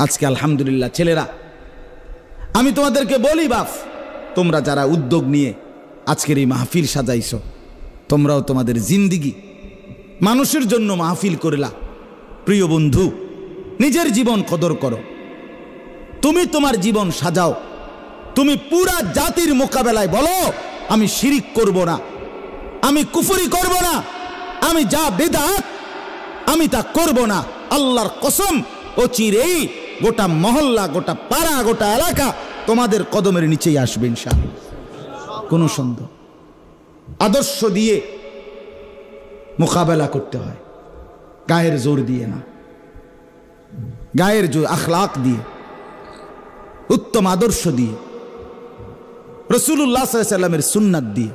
আজকে আলহামদুলিল্লাহ ছেলেরা, আমি তোমাদেরকে বলি বাপ, তোমরা যারা উদ্যোগ নিয়ে আজকের এই মাহফিল সাজাইছো, তোমরাও তোমাদের জিন্দিগি মানুষের জন্য মাহফিল করলা। প্রিয় বন্ধু, নিজের জীবন কদর করো। তুমি তোমার জীবন সাজাও। তুমি পুরা জাতির মোকাবেলায় বলো, আমি শিরিক করব না, আমি কুফরি করব না, আমি যা বিদআত আমি তা করব না। আল্লাহর কসম, ও চিরেই গোটা মহল্লা, গোটা পাড়া, গোটা এলাকা তোমাদের কদমের নিচেই আসবে ইনশাআল্লাহ, কোনো সন্দেহ। আদর্শ দিয়ে মোকাবেলা করতে হয়, গায়ের জোর দিয়ে না, গায়ের জোর আখলাক দিয়ে, উত্তম আদর্শ দিয়ে, রাসূলুল্লাহ সাল্লাল্লাহু আলাইহি ওয়াসাল্লামের সুন্নাত দিয়ে।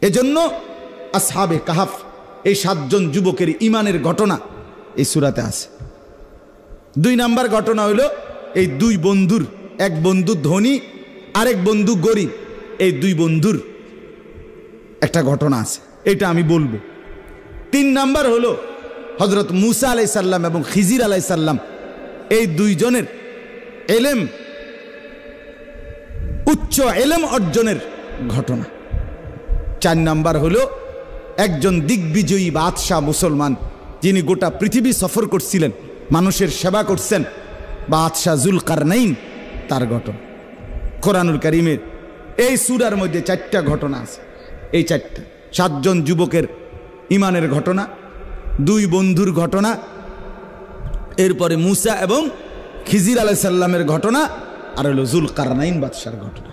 এজন্য আসহাবে কাহাফ, এই 7 জন যুবকের ইমানের ঘটনা এই সূরাতে আছে। 2 নাম্বার ঘটনা হলো এই 2 বন্ধুর, এক বন্ধু ধনী আরেক বন্ধু গরিব, এই 2 বন্ধুর একটা ঘটনা আছে, এটা আমি বলবো। 3 নাম্বার হলো হযরত মূসা আলাইহিস সালাম এবং খিজির আলাইহিস সালাম, এই 2 জনের ইলম, উচ্চ ইলম অর্জনের ঘটনা। 4 নাম্বার হলো একজন দিগ্বিজয়ী বাদশাহ মুসলমান, যিনি গোটা পৃথিবী সফর করছিলেন, মানুষের সেবা করছেন, বাদশাহ যুলকারনাইন, তার ঘটনা। কোরআনুল কারীমের এই সূরার মধ্যে 4টা ঘটনা আছে। এই 4টা 7 জন যুবকের ইমানের ঘটনা, 2 বন্ধুর ঘটনা, এরপরে মূসা এবং খিজির আলাইহিস সালামের ঘটনা, আর হলো যুলকারনাইন বাদশার ঘটনা।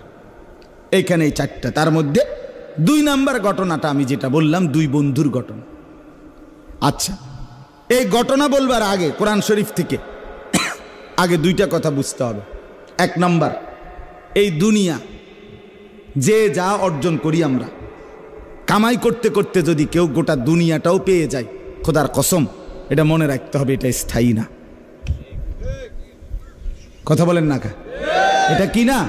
এইখানে এই 4টা, তার মধ্যে 2 নাম্বার ঘটনাটা আমি যেটা বললাম 2 বন্ধুর ঘটনা। আচ্ছা, এই ঘটনা বলবার আগে কোরআন শরীফ থেকে আগে 2টা কথা বুঝতে হবে। 1 নাম্বার, এই দুনিয়া যে যা অর্জন করি আমরা, কামাই করতে করতে যদি কেউ গোটা দুনিয়াটাও পেয়ে যায়, খোদার কসম এটা মনে রাখতে হবে, এটা স্থায়ী না। কথা বলেন না কা, এটা কি না?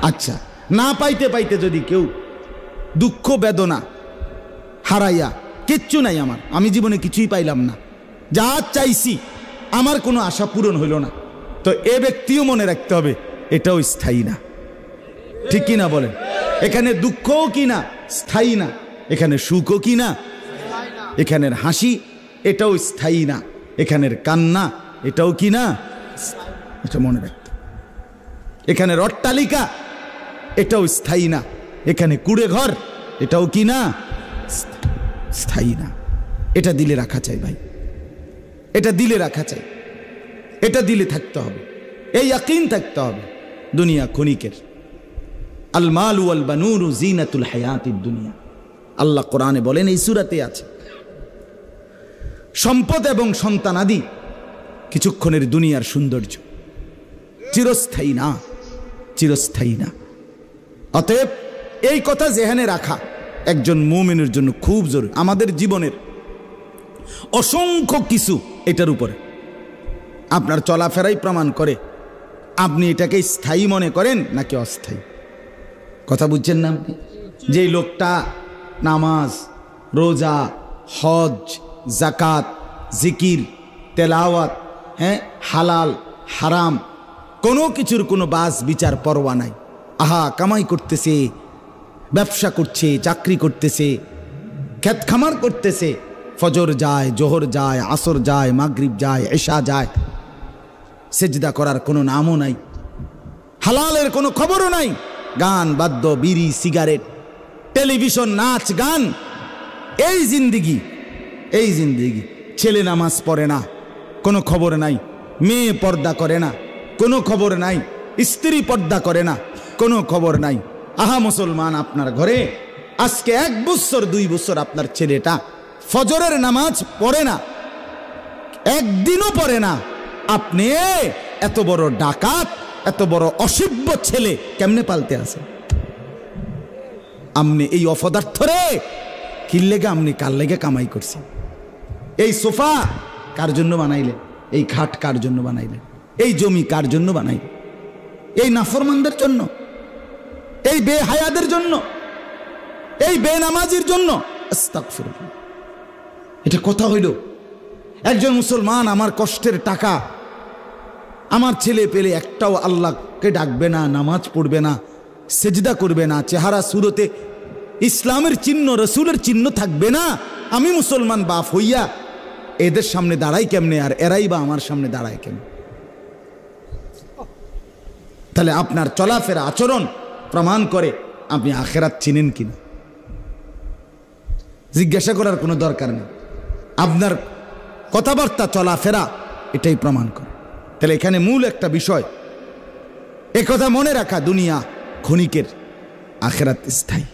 আচ্ছা, না পাইতে পাইতে যদি কেউ দুঃখ বেদনা হারাইয়া, কিচ্ছু নাই আমার, আমি জীবনে কিছুই পাইলাম না, যা চাইছি আমার কোনো আশা পূরণ হইল না, তো এ ব্যক্তিও মনে রাখতে হবে এটাও স্থায়ী না। ঠিক কি না বলেন? এখানে দুঃখও কি না, স্থায়ী না। এখানে সুখও কি না, এখানের হাসি এটাও স্থায়ী না। এখানের কান্না এটাও কি না, এটা মনে রাখতে। এখানের অট্টালিকা এটাও স্থায়ী না। এখানে কুড়ে ঘর এটাও কি না, স্থায়ী না। এটা দিলে রাখা চাই ভাই, এটা দিলে রাখা চাই, এটা দিলে থাকতে হবে, এই ইয়াকিন থাকতে হবে। দুনিয়া ক্ষণিকের। আল মালু ওয়াল বানুন জিনাতুল হায়াতিদ দুনিয়া, আল্লাহ কোরআনে বলেন, এই সূরাতে আছে, সম্পদ এবং সন্তানাদি কিছুক্ষণের দুনিয়ার সৌন্দর্য, চিরস্থায়ী না, চিরস্থায়ী না। অতএব এই কথা জেহানে রাখা একজন মুমিনের জন্য খুব জরুরি। আমাদের জীবনের অসংখ্য কিছু এটার উপরে, আপনার চলাফেরাই প্রমাণ করে আপনি এটাকে স্থায়ী মনে করেন নাকি অস্থায়ী। কথা বুঝছেন না আপনি? যেই লোকটা নামাজ, রোজা, হজ, জাকাত, জিকির, তেলাওয়াত, হালাল হারাম কোনো কিছুর কোনো বাস বিচার পরোয়া নাই, আহা কামাই করতেছে, ব্যবসা করছে, চাকরি করতেছে, ক্ষেত খামার করতেছে, ফজর যায়, জোহর যায়, আসর যায়, মাগরিব যায়, এশা যায়, সেজদা করার কোনো নামও নাই, হালালের কোনো খবরও নাই, গান বাদ্য, বিড়ি, সিগারেট, টেলিভিশন, নাচ গান, এই জিন্দিগি, এই জিন্দিগি। ছেলে নামাজ পড়ে না, কোনো খবর নাই, মেয়ে পর্দা করে না, কোনো খবর নাই, স্ত্রী পর্দা করে না, কোনো খবর নাই। আহা মুসলমান, আপনার ঘরে আজকে 1 বছর 2 বছর আপনার ছেলেটা ফজরের নামাজ পড়ে না, একদিনও পড়ে না, আপনি এত বড় ডাকাত, এত বড় অসভ্য ছেলে কেমনে পালতে আছে? আপনি এই অপদার্থ রে কির লেগে, আপনি কার লেগে কামাই করছেন? এই সোফা কার জন্য বানাইলেন? এই খাট কার জন্য বানাইলেন? এই জমি কার জন্য বানাইলেন? এই নাফরমানদের জন্য, এই বেহায়াদের জন্য, এই বেনামাজির জন্য? আস্তাগফিরুল্লাহ। এটা কথা হইল? একজন মুসলমান আমার কষ্টের টাকা, আমার ছেলে পেলে একটাও আল্লাহকে ডাকবে না, নামাজ পড়বে না, সেজদা করবে না, চেহারা সুরতে ইসলামের চিহ্ন, রসুলের চিহ্ন থাকবে না, আমি মুসলমান বাপ হইয়া এদের সামনে দাঁড়াই কেমনে, আর এরাই বা আমার সামনে দাঁড়ায় কেমনে? তাহলে আপনার চলাফেরা আচরণ প্রমাণ করে আপনি আখেরাত চিনেন কিনা। জিজ্ঞাসা করার কোনো দরকার নেই, আপনার কথাবার্তা চলাফেরা এটাই প্রমাণ করে। তাহলে এখানে মূল একটা বিষয় একথা মনে রাখা, দুনিয়া ক্ষণিকের, আখেরাত স্থায়ী।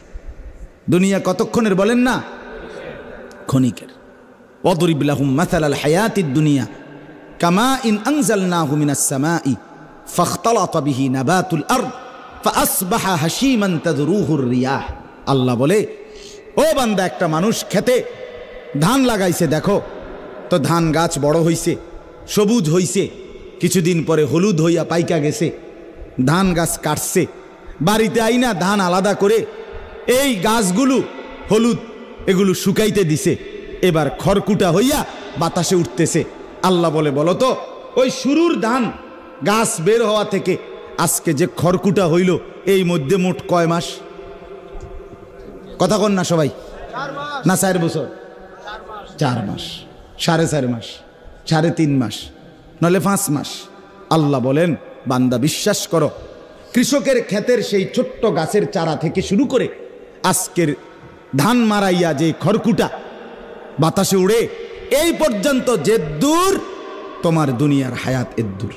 দুনিয়া কতক্ষণের বলেন না? ক্ষণিকের। ওয়াদরিব লাহুম মাসালাল হায়াতিদ দুনিয়া কামাইন আনজালনাহু মিনাস সামাই ফাখতালাতা বিহি নাবাতুল আরদ ফাআসবাহা হাশীমান তাযরুহুর রিয়াহ। আল্লাহ বলে, ও বান্দা, একটা মানুষ খেতে ধান লাগাইছে, দেখো তো ধান গাছ বড় হইছে, সবুজ হইছে, কিছুদিন পরে হলুদ হইয়া পাইকা গেছে। ধান গাছ কাটছে, বাড়িতে আইনা ধান আলাদা করে এই গাছগুলো হলুদ এগুলো শুকাইতে দিছে, এবার খড়কুটা হইয়া বাতাসে উঠতেছে। আল্লাহ বলে, বলো তো ওই শুরুর ধান গাছ বের হওয়া থেকে আজকে যে খড়কুটা হইল এই মধ্যে মোট কয় মাস? কথা কন না সবাই? না 4 বছর? 4 মাস, 4.5 মাস, 3.5 মাস, নলে 5 মাস। আল্লাহ বলেন, বান্দা বিশ্বাস করো, কৃষকের ক্ষেতের সেই ছোট্ট গাছের চারা থেকে শুরু করে আজকের ধান মারাইয়া যে খড়কুটা বাতাসে উড়ে এই পর্যন্ত যে দূর তোমার দুনিয়ার হায়াত এদ্দূর,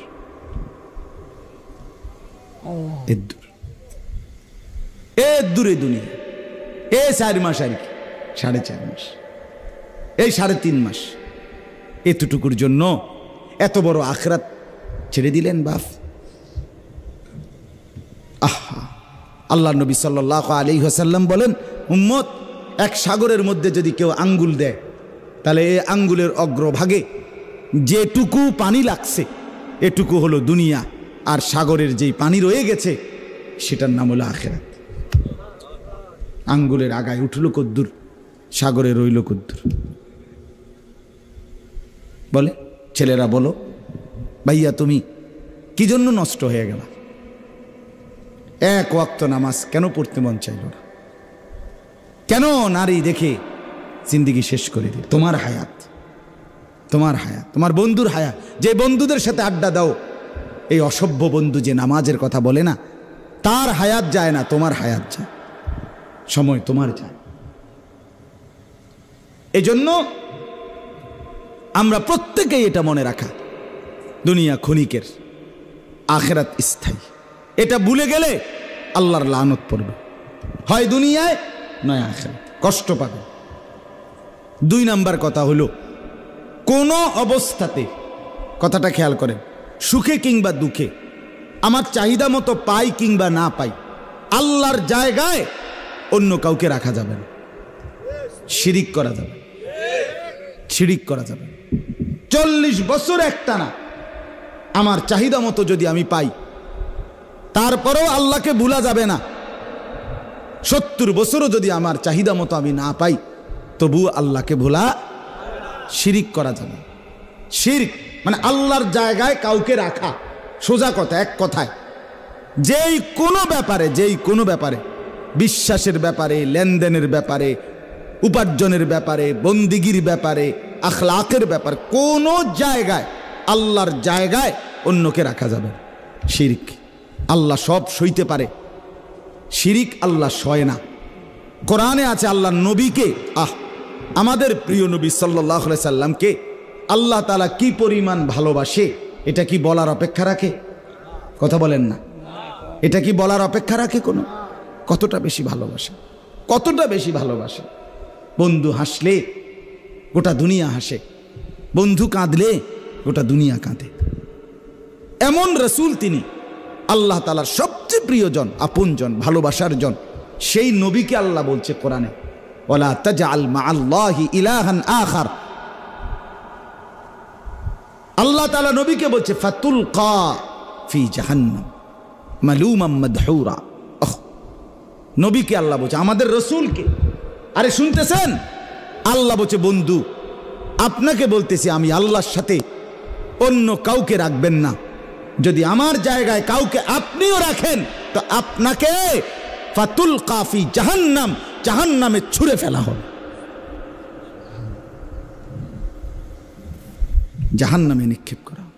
এদ্দূর, এদ্দূরে দুনিয়া। 4 মাস আর কি, 4.5 মাস, এই 3.5 মাস, এতটুকুর জন্য এত বড় আখরাত ছেড়ে দিলেন বাপ। আহা, আল্লাহ নবী সাল্লাল্লাহু আলাইহি ওয়াসাল্লাম বলেন, উম্মত, এক সাগরের মধ্যে যদি কেউ আঙ্গুল দেয়, তাহলে এই আঙ্গুলের অগ্রভাগে যেটুকু পানি লাগছে এটুকু হলো দুনিয়া, আর সাগরের যেই পানি রয়ে গেছে সেটার নাম হলো আখেরাত। আঙ্গুলের আগায় উঠল কদ্দুর, সাগরে রইল কদ্দুর। বলে ছেলেরা, বলো ভাইয়া, তুমি কি জন্য নষ্ট হয়ে গেল? এক ওয়াক্ত নামাজ কেন পড়তে মন চাইল না? কেন নারী দেখে জিন্দেগি শেষ করে দিল? তোমার হায়াত, তোমার হায়াত, তোমার বন্ধুর হায়াত, যে বন্ধুদের সাথে আড্ডা দাও, এই অসভ্য বন্ধু যে নামাজের কথা বলে না, তার হায়াত যায় না, তোমার হায়াত যায়, সময় তোমার যায়। এজন্য আমরা প্রত্যেকেই এটা মনে রাখা, দুনিয়া ক্ষণিকের, আখেরাত স্থায়ী। এটা ভুলে গেলে আল্লাহর লানত পড়বে, হয় দুনিয়ায় নয় আখেরাত, কষ্ট পাবে। 2 নাম্বার কথা হলো, কোনো অবস্থাতে, কথাটা খেয়াল করেন, সুখে কিংবা দুঃখে, আমার চাহিদা মতো পাই কিংবা না পাই, আল্লাহর জায়গায় অন্য কাউকে রাখা যাবে না, শিরিক করা যাবে, শিরিক করা যাবে। 40 বছর একটানা আমার চাহিদা মতো যদি আমি পাই, তারপরেও আল্লাহকে ভুলা যাবে না। 70 বছরও যদি আমার চাহিদা মতো আমি না পাই, তবু আল্লাহকে ভোলা, শিরিক করা যাবে। শিরক মানে আল্লাহর জায়গায় কাউকে রাখা। সোজা কথা, এক কথায়, যেই কোনো ব্যাপারে, যেই কোনো ব্যাপারে, বিশ্বাসের ব্যাপারে, লেনদেনের ব্যাপারে, উপার্জনের ব্যাপারে, বন্দিগির ব্যাপারে, আখলাকের ব্যাপারে, কোনো জায়গায় আল্লাহর জায়গায় অন্যকে রাখা যাবে। শিরক, আল্লাহ সব সইতে পারে, শিরিক আল্লাহ সয় না। কোরআনে আছে আল্লাহ নবীকে, আমাদের প্রিয় নবী সাল্লাল্লাহু আলাইহি সাল্লামকে আল্লাহ তাআলা কি পরিমাণ ভালোবাসে, এটা কি বলার অপেক্ষা রাখে? কথা বলেন না, এটা কি বলার অপেক্ষা রাখে কোনো? কতটা বেশি ভালোবাসে, কতটা বেশি ভালোবাসে। বন্ধু হাসলে গোটা দুনিয়া হাসে, বন্ধু কাঁদলে গোটা দুনিয়া কাঁদে। এমন রাসূল তিনি, আল্লাহ তাআলার সবচেয়ে প্রিয়জন, আপনজন, ভালোবাসার জন। সেই নবীকে আল্লাহ বলছে কোরআনে, ওয়ালা তাজআল মাআল্লাহি ইলাহান আখার। আল্লাহ তাআলা নবীকে বলছে ফাতুলকা ফি জাহান্নাম মালুমান মাদহুরা। নবীকে আল্লাহ বলছে, আমাদের রাসূলকে। আরে শুনতেছেন? আল্লাহ বলছে বন্ধু, আপনাকে বলতেছি, আমি আল্লাহর সাথে অন্য কাউকে রাখবেন না। যদি আমার জায়গায় কাউকে আপনিও রাখেন তো আপনাকে ফাতুল কাফি জাহান্নাম, জাহান্নামে ছুঁড়ে ফেলা হবে, জাহান্নামে নিক্ষেপ করা হবে।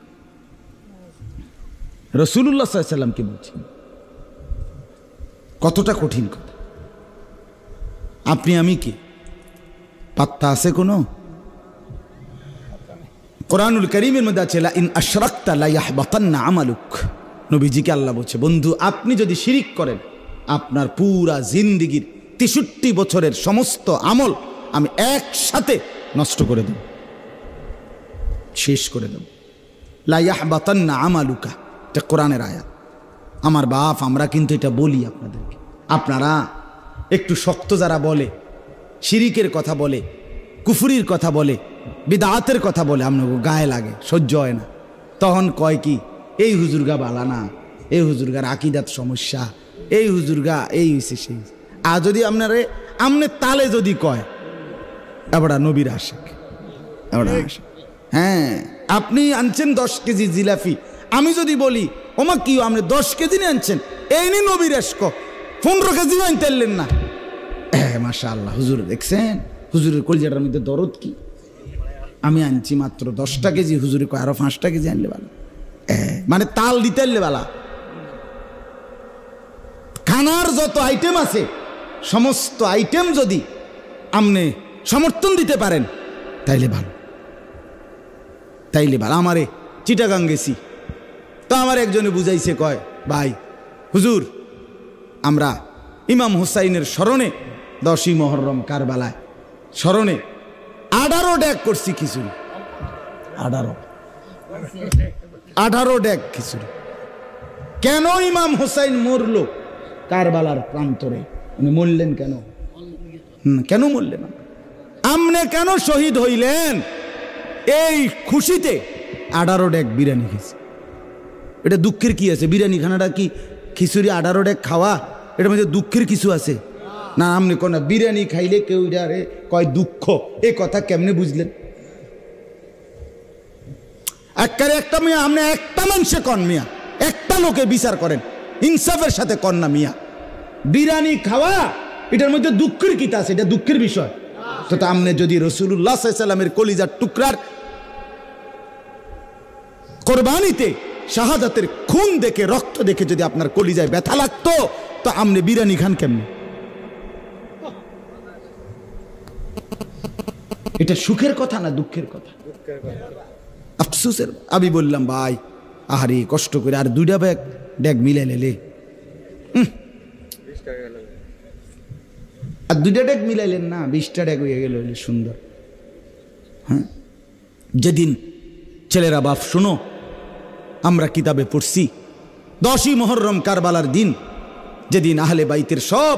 রাসূলুল্লাহ সাল্লাল্লাহু আলাইহি ওয়াসাল্লামকে বলছেন, কতটা কঠিন কথা। আপনি আমি কি পাত্তা আছে কোনো? কোরআনুল কারীমের মধ্যে আছে লা ইন আশরাকতা লা ইয়াহবাতান্না আমালুক। নবীজিকে আল্লাহ বলছে, বন্ধু আপনি যদি শিরিক করেন আপনার পুরা জিন্দেগীর 63 বছরের সমস্ত আমল আমি একসাথে নষ্ট করে দেব, শেষ করে দেব। লা ইয়াহবাতান্না আমালুকা, এটা কোরআনের আয়াত। আমার বাপ, আমরা কিন্তু এটা বলি আপনাদেরকে, আপনারা একটু শক্ত যারা বলে, শিরিকের কথা বলে, কুফরির কথা বলে, বিদআতের কথা বলে, আপনাকে গায়ে লাগে, সহ্য হয় না। তখন কয় কি, এই হুজুরগা বালা না, এই হুজুরগার আকীদাত সমস্যা, এই হুজুরগা এই হইছে সেই। আর যদি আপনারে আমনে তালে যদি কয় এবড়া নবীর আশিক, এবড়া আশিক। হ্যাঁ, আপনি আনছেন 10 কেজি জিলাপি, আমি যদি বলি ওমা কি আপনি 10 কেজি নিয়ে আনছেন, এই নি নবীর আশক, 15 কেজি আনতে পারলেন না। মাশাআল্লাহ, হুজুর দেখছেন হুজুরের কলিজাটার মধ্যে দরদ কি। আমি আনছি মাত্র 10টা কেজি, হুজুরে কয় আরো 5টা কেজি আনলে ভালো, মানে তাল দিতে আনলে ভালো। খানার যত আইটেম আছে সমস্ত আইটেম যদি আপনি সমর্থন দিতে পারেন তাইলে ভালো, তাইলে ভালো। আমারে চিটাগাং গেছি, তো আমার একজনে বুঝাইছে, কয় ভাই হুজুর আমরা ইমাম হুসাইনের স্মরণে 10ই মুহররম কারবালায় স্মরণে 18 ডেক করছি খিচুড়ি, 18 ডেক খিচুড়ি। কেন ইমাম হুসাইন মরল কারবালার প্রান্তরে? উনি মরলেন কেন? কেন মরলেন? আমনে কেন শহীদ হইলেন? এই খুশিতে 18 ডেক বিরিয়ানি খেয়েছে। এটা দুঃখের কি আছে? বিরিয়ানি খানাটা কি খিচুড়ি 18 ডেক খাওয়া, এটার মধ্যে দুঃখের কিছু আছে না? আপনি কোন বিরিয়ানি খাইলে কেউ কয় দুঃখ, এ কথা কেমনে বুঝলেন? একটা মিয়া, আপনি একটা মানুষে কন মিয়া, একটা লোকে বিচার করেন, ইনসাফের সাথে কন না মিয়া। বিরিয়ানি খাওয়া এটার মধ্যে দুঃখের কি আছে? এটা দুঃখের বিষয় তো। আপনি যদি রাসূলুল্লাহ সাল্লাল্লাহু আলাইহি ওয়াসাল্লামের কলিজার টুকরার কোরবানিতে শাহাদাতের খুন দেখে, রক্ত দেখে যদি আপনার কলিজায় ব্যথা লাগতো তো আপনি বিরিয়ানি খান কেমনে? এটা সুখের কথা না দুঃখের কথা? আফসোসের। আমি বললাম ভাই আহারে কষ্ট করে আর 2টা ডেক মিলে লেলে, আর 2টা ডেক মিলাইলেন না, 20টা ডেক হয়ে গেল, সুন্দর। হ্যাঁ, যেদিন ছেলেরা বাপ শোনো, আমরা কিতাবে পড়ছি 10ই মুহররম কারবালার দিন, যেদিন আহলে বাইতের সব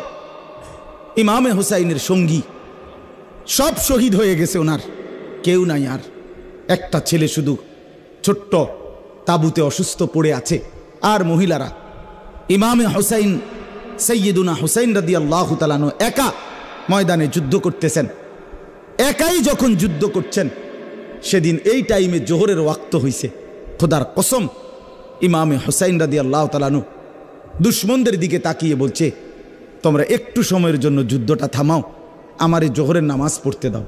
ইমামে হুসাইনের সঙ্গী সব শহীদ হয়ে গেছে, ওনার কেউ নাই, আর একটা ছেলে শুধু ছোট্ট তাবুতে অসুস্থ পড়ে আছে। আর মহিলারা ইমামে হুসাইন সাইয়্যিদুনা হুসাইন রাদিয়াল্লাহু তাআলা আনহু একা ময়দানে যুদ্ধ করতেছেন। একাই যখন যুদ্ধ করছেন, সেদিন এই টাইমে জোহরের ওয়াক্ত হইছে। খোদার কসম, ইমামে হুসাইন রাদিয়াল্লাহু তাআলা আনহু দুশমনদের দিকে তাকিয়ে বলছে, তোমরা একটু সময়ের জন্য যুদ্ধটা থামাও, আমার এই জোহরের নামাজ পড়তে দাও।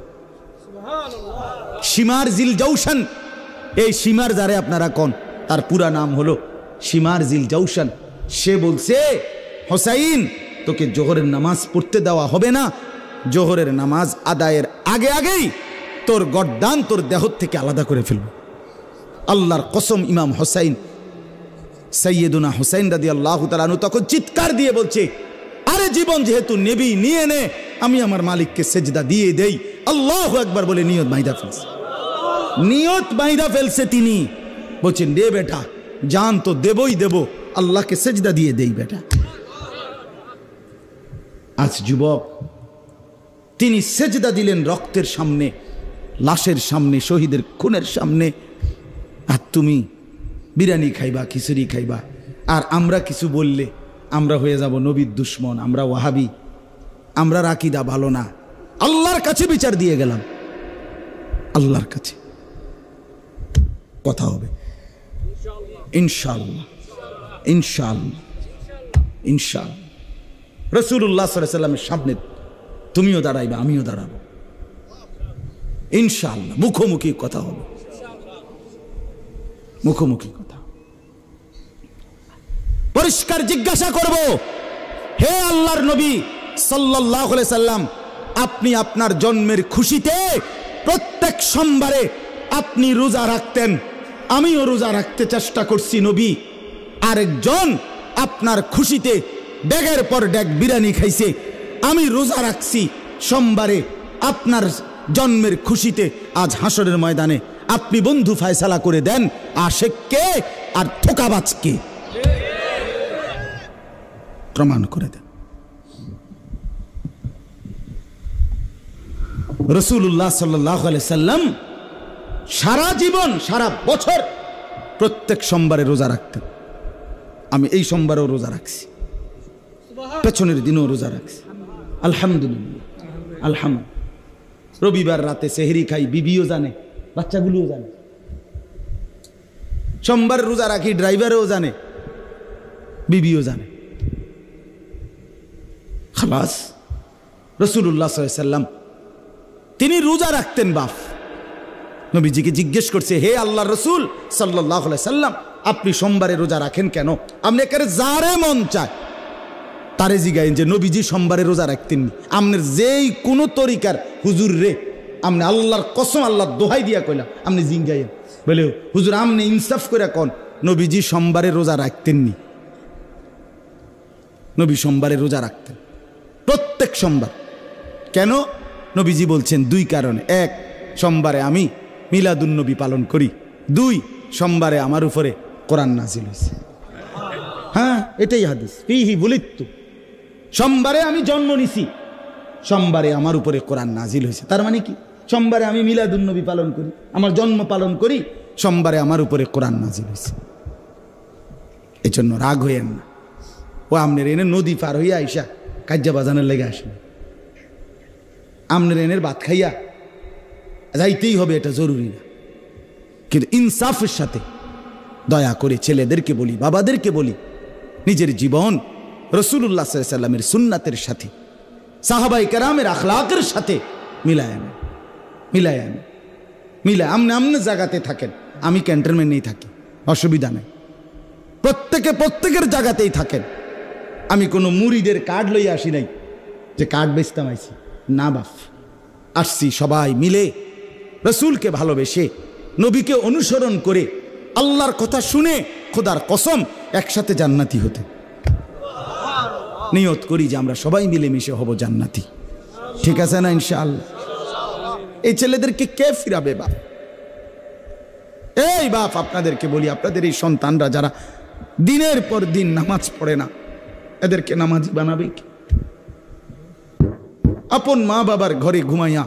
শিমার জিল জাউশান, এই শিমার যারে আপনারা কোন, তার পুরা নাম হলো শিমার জিল জাউশান। সে বলছে, হুসাইন তোকে জোহরের নামাজ পড়তে দেওয়া হবে না, জোহরের নামাজ আদায়ের আগে আগেই তোর গর্দান তোর দেহ থেকে আলাদা করে ফেলব। আল্লাহর কসম, ইমাম হুসাইন সাইয়্যিদুনা হুসাইন রাদিয়াল্লাহু তাআলা আনহু তখন চিৎকার দিয়ে বলছে, আরে জীবন যেহেতু নেবি নিয়ে নে, আমি আমার মালিককে সেজদা দিয়ে দেই। আল্লাহু আকবার বলে নিয়ত বাইদা ফেলছে, নিয়ত বাইদা ফেলছে। তিনি বলছেন, রে বেটা জান তো দেবই দেব, আল্লাহকে সেজদা দিয়ে দেই বেটা। আজ যুবক, তিনি সেজদা দিলেন রক্তের সামনে, লাশের সামনে, শহীদের খুনের সামনে। আর তুমি বিরিয়ানি খাইবা, খিচুড়ি খাইবা, আর আমরা কিছু বললে আমরা হয়ে যাব নবীর দুশ্মন, আমরা ওয়াহাবি, আমরা আকীদা ভালো না। আল্লাহর কাছে বিচার দিয়ে গেলাম, আল্লাহর কাছে কথা হবে ইনশাআল্লাহ, ইনশাআল্লাহ, ইনশাআল্লাহ। রাসূলুল্লাহ সাল্লাল্লাহু আলাইহি ওয়াসাল্লামের সামনে তুমিও দাঁড়াইবা, আমিও দাঁড়াবো ইনশাআল্লাহ। মুখোমুখি কথা হবে, মুখোমুখি কথা। পরিষ্কার জিজ্ঞাসা করব, হে আল্লাহর নবী সাল্লাল্লাহু আলাইহি সাল্লাম, আপনি আপনার জন্মের খুশিতে প্রত্যেক সোমবারে আপনি রোজা রাখতেন, আমিও রোজা রাখতে চেষ্টা করছি নবী। আরেকজন আপনার খুশিতে ডেগের পর ডেগ বিরিয়ানি খাইছে, আমি রোজা রাখছি সোমবারে আপনার জন্মের খুশিতে। আজ হাসরের ময়দানে আপনি বন্ধু ফয়সালা করে দেন, আশেক কে আর ধোঁকাবাজ কে, প্রমাণ করে দেন। রাসূলুল্লাহ সাল্লাল্লাহু আলাইহি সাল্লাম সারা জীবন, সারা বছর প্রত্যেক সোমবারে রোজা রাখতেন। আমি এই সোমবারেও রোজা রাখছি, পেছনের দিনও রোজা রাখছি, আলহামদুলিল্লাহ, আলহামদুলিল্লাহ। রবিবার রাতে সেহরি খাই, বিবিও জানে, বাচ্চাগুলোও জানে। সোমবার রোজা রাখি, ড্রাইভারও জানে, বিবিও জানে। খালাস। রাসূলুল্লাহ সাল্লাল্লাহু আলাইহি সাল্লাম তিনি রোজা রাখতেন। বাপ নবীজিকে জিজ্ঞেস করছে, হে আল্লাহর রাসূল সাল্লাল্লাহু আলাইহি সাল্লাম, আপনি সোমবারে রোজা রাখেন কেন? আপনি একেবারে যারে মন চায় তারে জিগাইন যে নবীজি সোমবারে রোজা রাখতেন। আপনার যেই কোন তরিকার হুজুর রে, আপনি আল্লাহর কসম, আল্লাহর দোহাই দিয়া কইলাম, আপনি জিঙ্গাইন বলে, হুজুর আপনি ইনসাফ করে কোন নবীজি সোমবারে রোজা রাখতেননি? নবী সোমবারে রোজা রাখতেন, প্রত্যেক সোমবার। কেন? নবীজি বলছেন দুই কারণে। এক, সোমবারে আমি মিলাদুন নবী পালন করি। দুই, সোমবারে আমার উপরে কোরআন নাজিল হয়েছে। হ্যাঁ, এটাই হাদিস। ফিহি বুলিত্তু, সোমবারে আমি জন্ম নিছি, সোমবারে আমার উপরে কোরআন নাজিল হয়েছে। তার মানে কি? সোমবারে আমি মিলাদুন নবী পালন করি, আমার জন্ম পালন করি, সোমবারে আমার উপরে কোরআন নাজিল হয়েছে। এই জন্য রাগ হইয়েন না। ও আমনের এনে নদী পার হইয়া আইসা কাজ্জা বাজানোর লেগে আসবে, আমনের এনের ভাত খাইয়া যাইতেই হবে, এটা জরুরি না। কিন্তু ইনসাফের সাথে দয়া করে ছেলেদেরকে বলি, বাবাদেরকে বলি, নিজের জীবন রাসূলুল্লাহ সাল্লাল্লাহু আলাইহি সাল্লামের সুন্নাতের সাথে, সাহাবায়ে কেরামের আখলাকের সাথে মিলায় আনে, মিলায় আনে, মিলায়। আমনে জায়গাতে থাকেন, আমি ক্যান্টনমেন্টেই থাকি, অসুবিধা নেই। প্রত্যেকের জায়গাতেই থাকেন। আমি কোনো মুরিদের কার্ড লইয়া আসি নাই যে কার্ড বেচতাম আইছি, না বাপ। আসছি সবাই মিলে রাসূলকে ভালোবেসে, নবীকে অনুসরণ করে, আল্লাহর কথা শুনে, খোদার কসম একসাথে জান্নাতি হতে। নিয়ত করি যে আমরা সবাই মিলেমিশে হব জান্নাতি। ঠিক আছে না ইনশাআল্লাহ? এই ছেলেদেরকে কে ফিরাবে বাপ? এই বাপ আপনাদেরকে বলি, আপনাদের এই সন্তানরা যারা দিনের পর দিন নামাজ পড়ে না, এদেরকে নামাজি বানাবে কি? আপন মা বাবার ঘরে ঘুমাইয়া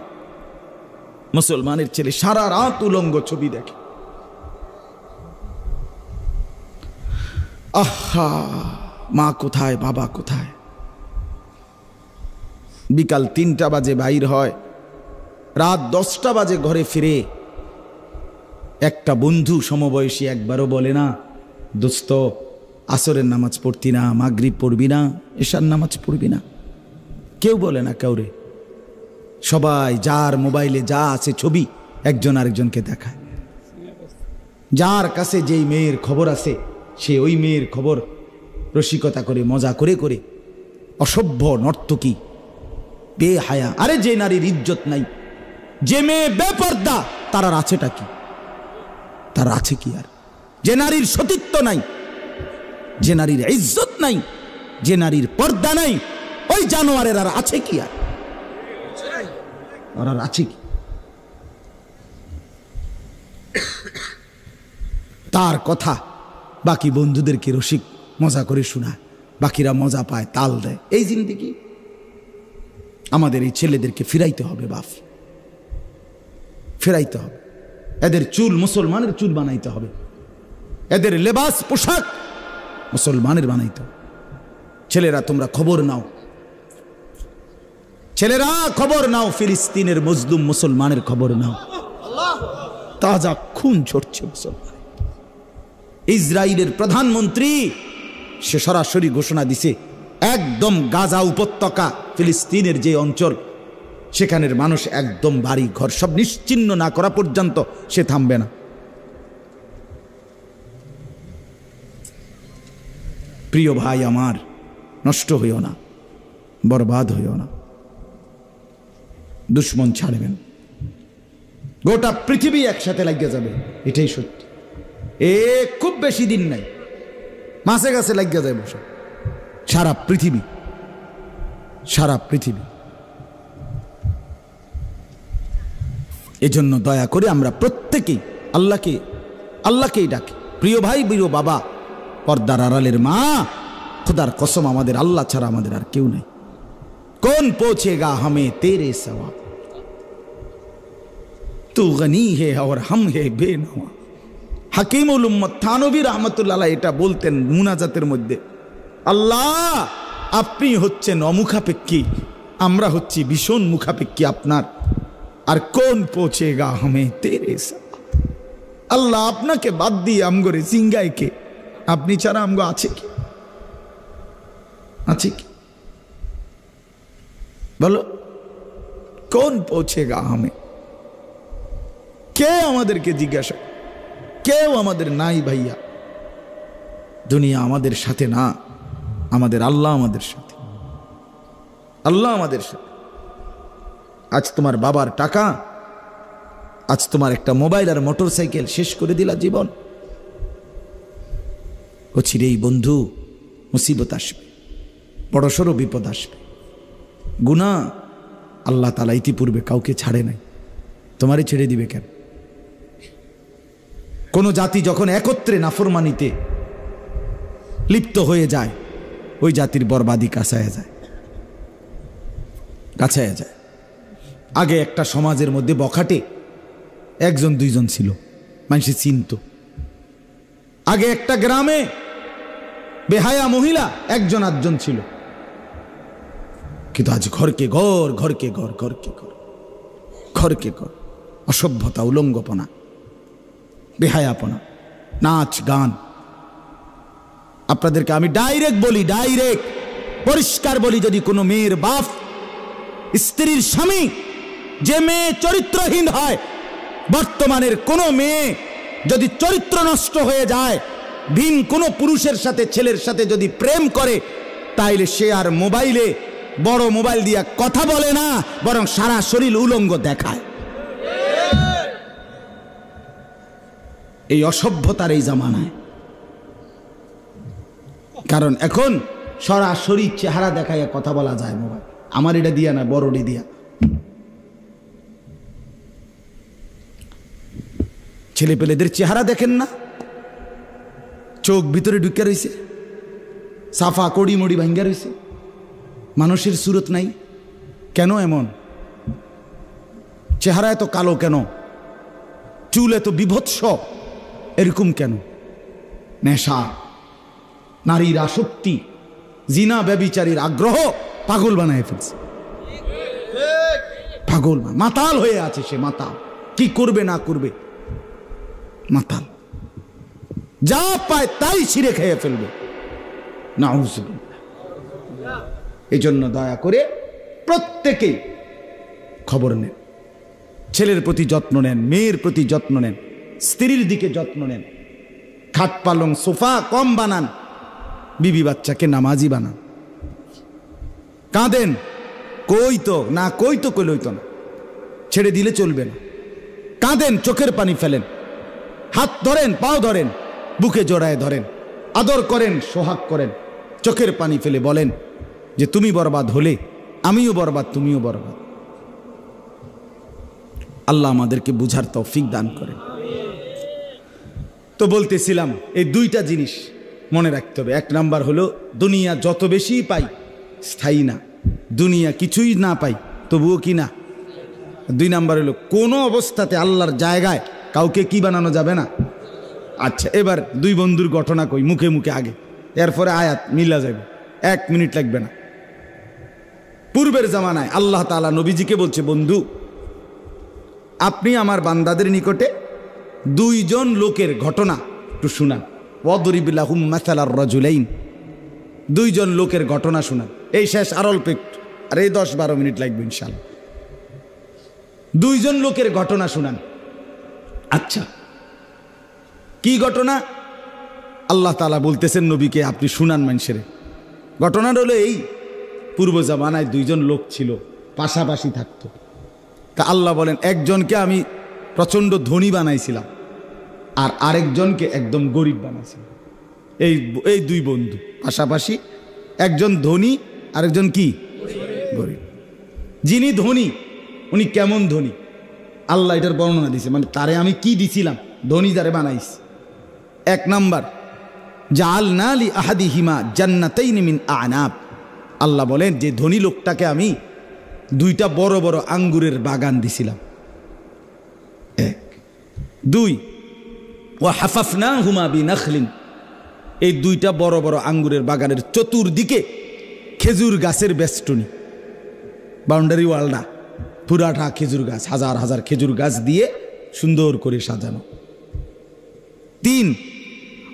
মুসলমানের ছেলে সারা রাত উলঙ্গ ছবি দেখে। আহা, মা কোথায়, বাবা কোথায়? বিকাল 3টা বাজে বাইর হয়, রাত 10টা বাজে ঘরে ফিরে। একটা বন্ধু সমবয়সী একবারও বলে না, দোস্ত আসরের নামাজ পড়তি না, মাগরিব পড়বি না, এশার নামাজ পড়বি না? কেউ বলে না কাউরে। সবাই যার মোবাইলে যা আছে ছবি একজন আরেকজনকে দেখায়। যার কাছে যেই মেয়ের খবর আছে সে ওই মেয়ের খবর রসিকতা করে, মজা করে করে, অসভ্য নর্তকী, বেহায়া। আরে যে নারীর ইজ্জত নাই, যে মেয়ে বেপর্দা, তার আর আছেটা কি? তার আছে কি আর? যে নারীর সতীত্ব নাই, যে নারীর ইজ্জত নাই, যে নারীর পর্দা নাই, ওই জানোয়ারের আর আছে কি? আর আর আছে কি? তার কথা বাকি বন্ধুদেরকে রসিক মজা করে শোনায়, বাকিরা মজা পায়, তাল দেয়। এই জিন্দেগি আমাদের এই ছেলেদেরকে ফিরাইতে হবে বাপ, ফিরাইতে হবে। এদের চুল মুসলমানের চুল বানাইতে হবে, এদের লেবাস পোশাক মুসলমানের বানাইতে হবে। ছেলেরা তোমরা খবর নাও, ছেলেরা খবর নাও, ফিলিস্তিনের মজলুম মুসলমানের খবর নাও। তাজা খুন ঝরছে মুসলমান। ইসরায়েলের প্রধানমন্ত্রী সে সরাসরি ঘোষণা দিছে, একদম গাজা উপত্যকা ফিলিস্তিনের যে অঞ্চল, সেখানের মানুষ একদম বাড়ি ঘর সব নিশ্চিহ্ন না করা পর্যন্ত সে থামবে না। প্রিয় ভাই আমার, নষ্ট হইও না, বরবাদ হইও না, দুশ্মন ছাড়বেন, গোটা পৃথিবী একসাথে লাগিয়ে যাবে, এটাই সত্যি। খুব বেশি দিন নাই, মাসে গাছে লাগিয়ে যাবে সব, সারা পৃথিবী, সারা পৃথিবী। এজন্য দয়া করে আমরা প্রত্যেকেই আল্লাহকেই ডাকি। প্রিয় ভাই, প্রিয় বাবা, পর্দার আড়ালের মা, খোদার কসম আমাদের আল্লাহ ছাড়া আমাদের আর কেউ নেই। কোন পৌঁছেগা হামে তেরে সওয়াব, তু গনি হে और हम है बेनवा। হাকিমুল উম্মত থানভী রাহমাতুল্লাহ এটা বলতেন মুনাজাতের মধ্যে, আল্লাহ আপনি হচ্ছেন অমুখাপেক্ষী, আমরা হচ্ছি ভীষণ মুখাপেক্ষী আপনার, আর কোন পৌঁছেগা হামে তেরে সওয়াব। আল্লাহ আপনাকে বাদ দিয়ে আমগরে সিঙ্গায় কে, আপনি ছাড়া আমগো আছে কি, আছে কি বলো? কোন পৌঁছেগা হামে, কে আমাদেরকে জিজ্ঞাসা, কেউ আমাদের নাই ভাইয়া। দুনিয়া আমাদের সাথে না, আমাদের আল্লাহ আমাদের সাথে, আল্লাহ আমাদের সাথে। আজ তোমার বাবার টাকা, আজ তোমার একটা মোবাইল আর মোটর সাইকেল শেষ করে দিলা জীবন। ও চিরেই বন্ধু মুসিবত আসবে, বড়সড় বিপদ আসবে, গুনাহ আল্লাহ তাআলা ইতিপূর্বে কাউকে ছাড়ে নাই, তোমারই ছেড়ে দিবে কেন? কোন জাতি যখন একত্রে নাফরমানিতে লিপ্ত হয়ে যায়, ওই জাতির বরবাদি কাছায় যায়, কাছায় যায়। আগে একটা সমাজের মধ্যে বখাটে একজন দুইজন ছিল, মানুষ চিনত। আগে একটা গ্রামে বেহায়া মহিলা একজন আধজন ছিল, কিন্তু আজ ঘরকে ঘর, ঘরকে ঘর, ঘরকে ঘর, ঘরকে ঘর, অসভ্যতা, উলঙ্গপনা, বেহায়াপনা, নাচ গান। আপনাদেরকে আমি ডাইরেক্ট বলি, ডাইরেক্ট পরিষ্কার বলি, যদি কোনো মেয়ের বাপ স্ত্রীর স্বামী, যে মেয়ে চরিত্রহীন হয়, বর্তমানের কোনো মেয়ে যদি চরিত্র নষ্ট হয়ে যায়, ভিন কোনো পুরুষের সাথে, ছেলের সাথে যদি প্রেম করে, তাইলে সে আর মোবাইলে, বড় মোবাইল দিয়া কথা বলে না, বরং সারা শরীর উলঙ্গ দেখায়। এই অসভ্যতার এই জামানায়, কারণ এখন সরাসরি চেহারা দেখাইয়া কথা বলা যায় মোবাইল, আমার এটা দিয়া না, বড়ডি দিয়া। ছেলে পেলেদের চেহারা দেখেন না, চোখ ভিতরে ঢুকে রয়েছে, সাফা কড়ি মড়ি ভাঙ্গা রয়েছে, মানুষের সুরত নাই। কেন এমন? চেহারা এত কালো কেন? চুল এত বিভৎস এরকম কেন? নেশা, নারীর আসক্তি, জিনা ব্যভিচারীর আগ্রহ পাগল বানায় ফেলছে। পাগল, মাতাল হয়ে আছে সে, মাতাল। কি করবে না করবে, মাতাল। যা পায় তাই ছিঁড়ে খেয়ে ফেলবে। নাউযুবিল্লাহ। এই জন্য দয়া করে প্রত্যেকেই খবর নেন, ছেলের প্রতি যত্ন নেন, মেয়ের প্রতি যত্ন নেন, স্ত্রীর দিকে যত্ন নেন। খাট পালং সোফা কম বানান, বিবি বাচ্চাকে নামাজি বানান। কাঁদেন, কই তো না, কই তো কই লইতো না, ছেড়ে দিলে চলবে না। কাঁদেন, চোখের পানি ফেলেন, হাত ধরেন, পাও ধরেন, বুকে জড়ায় ধরেন, আদর করেন, সোহাগ করেন, চোখের পানি ফেলে বলেন যে তুমি বরবাদ হলে আমিও বরবাদ, তুমিও বরবাদ। আল্লাহ আমাদেরকে বুঝার তৌফিক দান করেন। তো বলতেছিলাম, এই দুইটা জিনিস মনে রাখতে হবে। এক নাম্বার হলো, দুনিয়া যত বেশি পাই স্থায়ী না, দুনিয়া কিছুই না পাই তবুও কি না। দুই নাম্বার হলো, কোনো অবস্থাতে আল্লাহর জায়গায় কাউকে কি বানানো যাবে না। আচ্ছা, এবার দুই বন্ধুর ঘটনা কই, মুখে মুখে আগে, এরপরে আয়াত মিলা যাবে, 1 মিনিট লাগবে না। পূর্বের জামানায় আল্লাহ তাআলা নবীজিকে বলছে, বন্ধু আপনি আমার বান্দাদের নিকটে দুইজন লোকের ঘটনা একটু শুনান। ওয়াদরিব লাহুম মাসালার রাজুলাইন, দুইজন লোকের ঘটনা শুনান। এই শেষ আর অল্প একটু, আর এই 10-12 মিনিট লাগবে ইনশাআল্লাহ। দুইজন লোকের ঘটনা শুনান। আচ্ছা, কি ঘটনা? আল্লাহ তাআলা বলতেছেন নবীকে, আপনি শুনান মানুষের। ঘটনাটা হলো এই, পূর্ব জামানায় দুইজন লোক ছিল, পাশাপাশি থাকতো। তা আল্লাহ বলেন, একজনকে আমি প্রচণ্ড ধনী বানাইছিলাম আর আরেকজনকে একদম গরিব বানাইছিলাম। এই দুই বন্ধু পাশাপাশি, একজন ধনী আরেকজন কি গরিব। যিনি ধনী উনি কেমন ধনী আল্লাহ এটার বর্ণনা দিয়েছে, মানে তারে আমি কি দিছিলাম, ধনী যারে বানাইছি। 1 নাম্বার, জাআলনা লি আহাদিহিমা জান্নাতাইন মিন আনাব। আল্লাহ বলেন যে ধনী লোকটাকে আমি 2টা বড় বড় আঙ্গুরের বাগান দিছিলাম। 1 2, ওয়া হাফাফনাহুমা বিনাখলিন, এই 2টা বড় বড় আঙ্গুরের বাগানের চতুর্দিকে খেজুর গাছের বেষ্টনী, বাউন্ডারি ওয়ালটা পুরাটা খেজুর গাছ, হাজার হাজার খেজুর গাছ দিয়ে সুন্দর করে সাজানো। 3,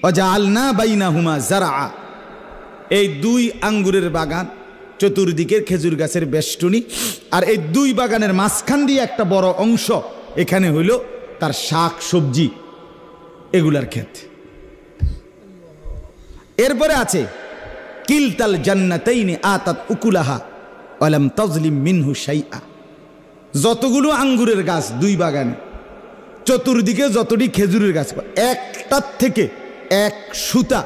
ওয়াজআলনা বাইনাহুমা যারআ, এই 2 আঙ্গুরের বাগান, চতুর্দিকের খেজুর গাছের বেষ্টনী, আর এই 2 বাগানের মাঝখান দিয়ে একটা বড় অংশ, এখানে হইল তার শাক সবজি এগুলার ক্ষেত। এরপরে আছে কিলতাল জান্নাতাইনি আতাত উকুলাহা ওয়া লাম তাজলিম মিনহু শাইআ। যতগুলো আঙ্গুরের গাছ 2 বাগানে, চতুর্দিকে যতটি খেজুরের গাছ, একটার থেকে 1 সুতা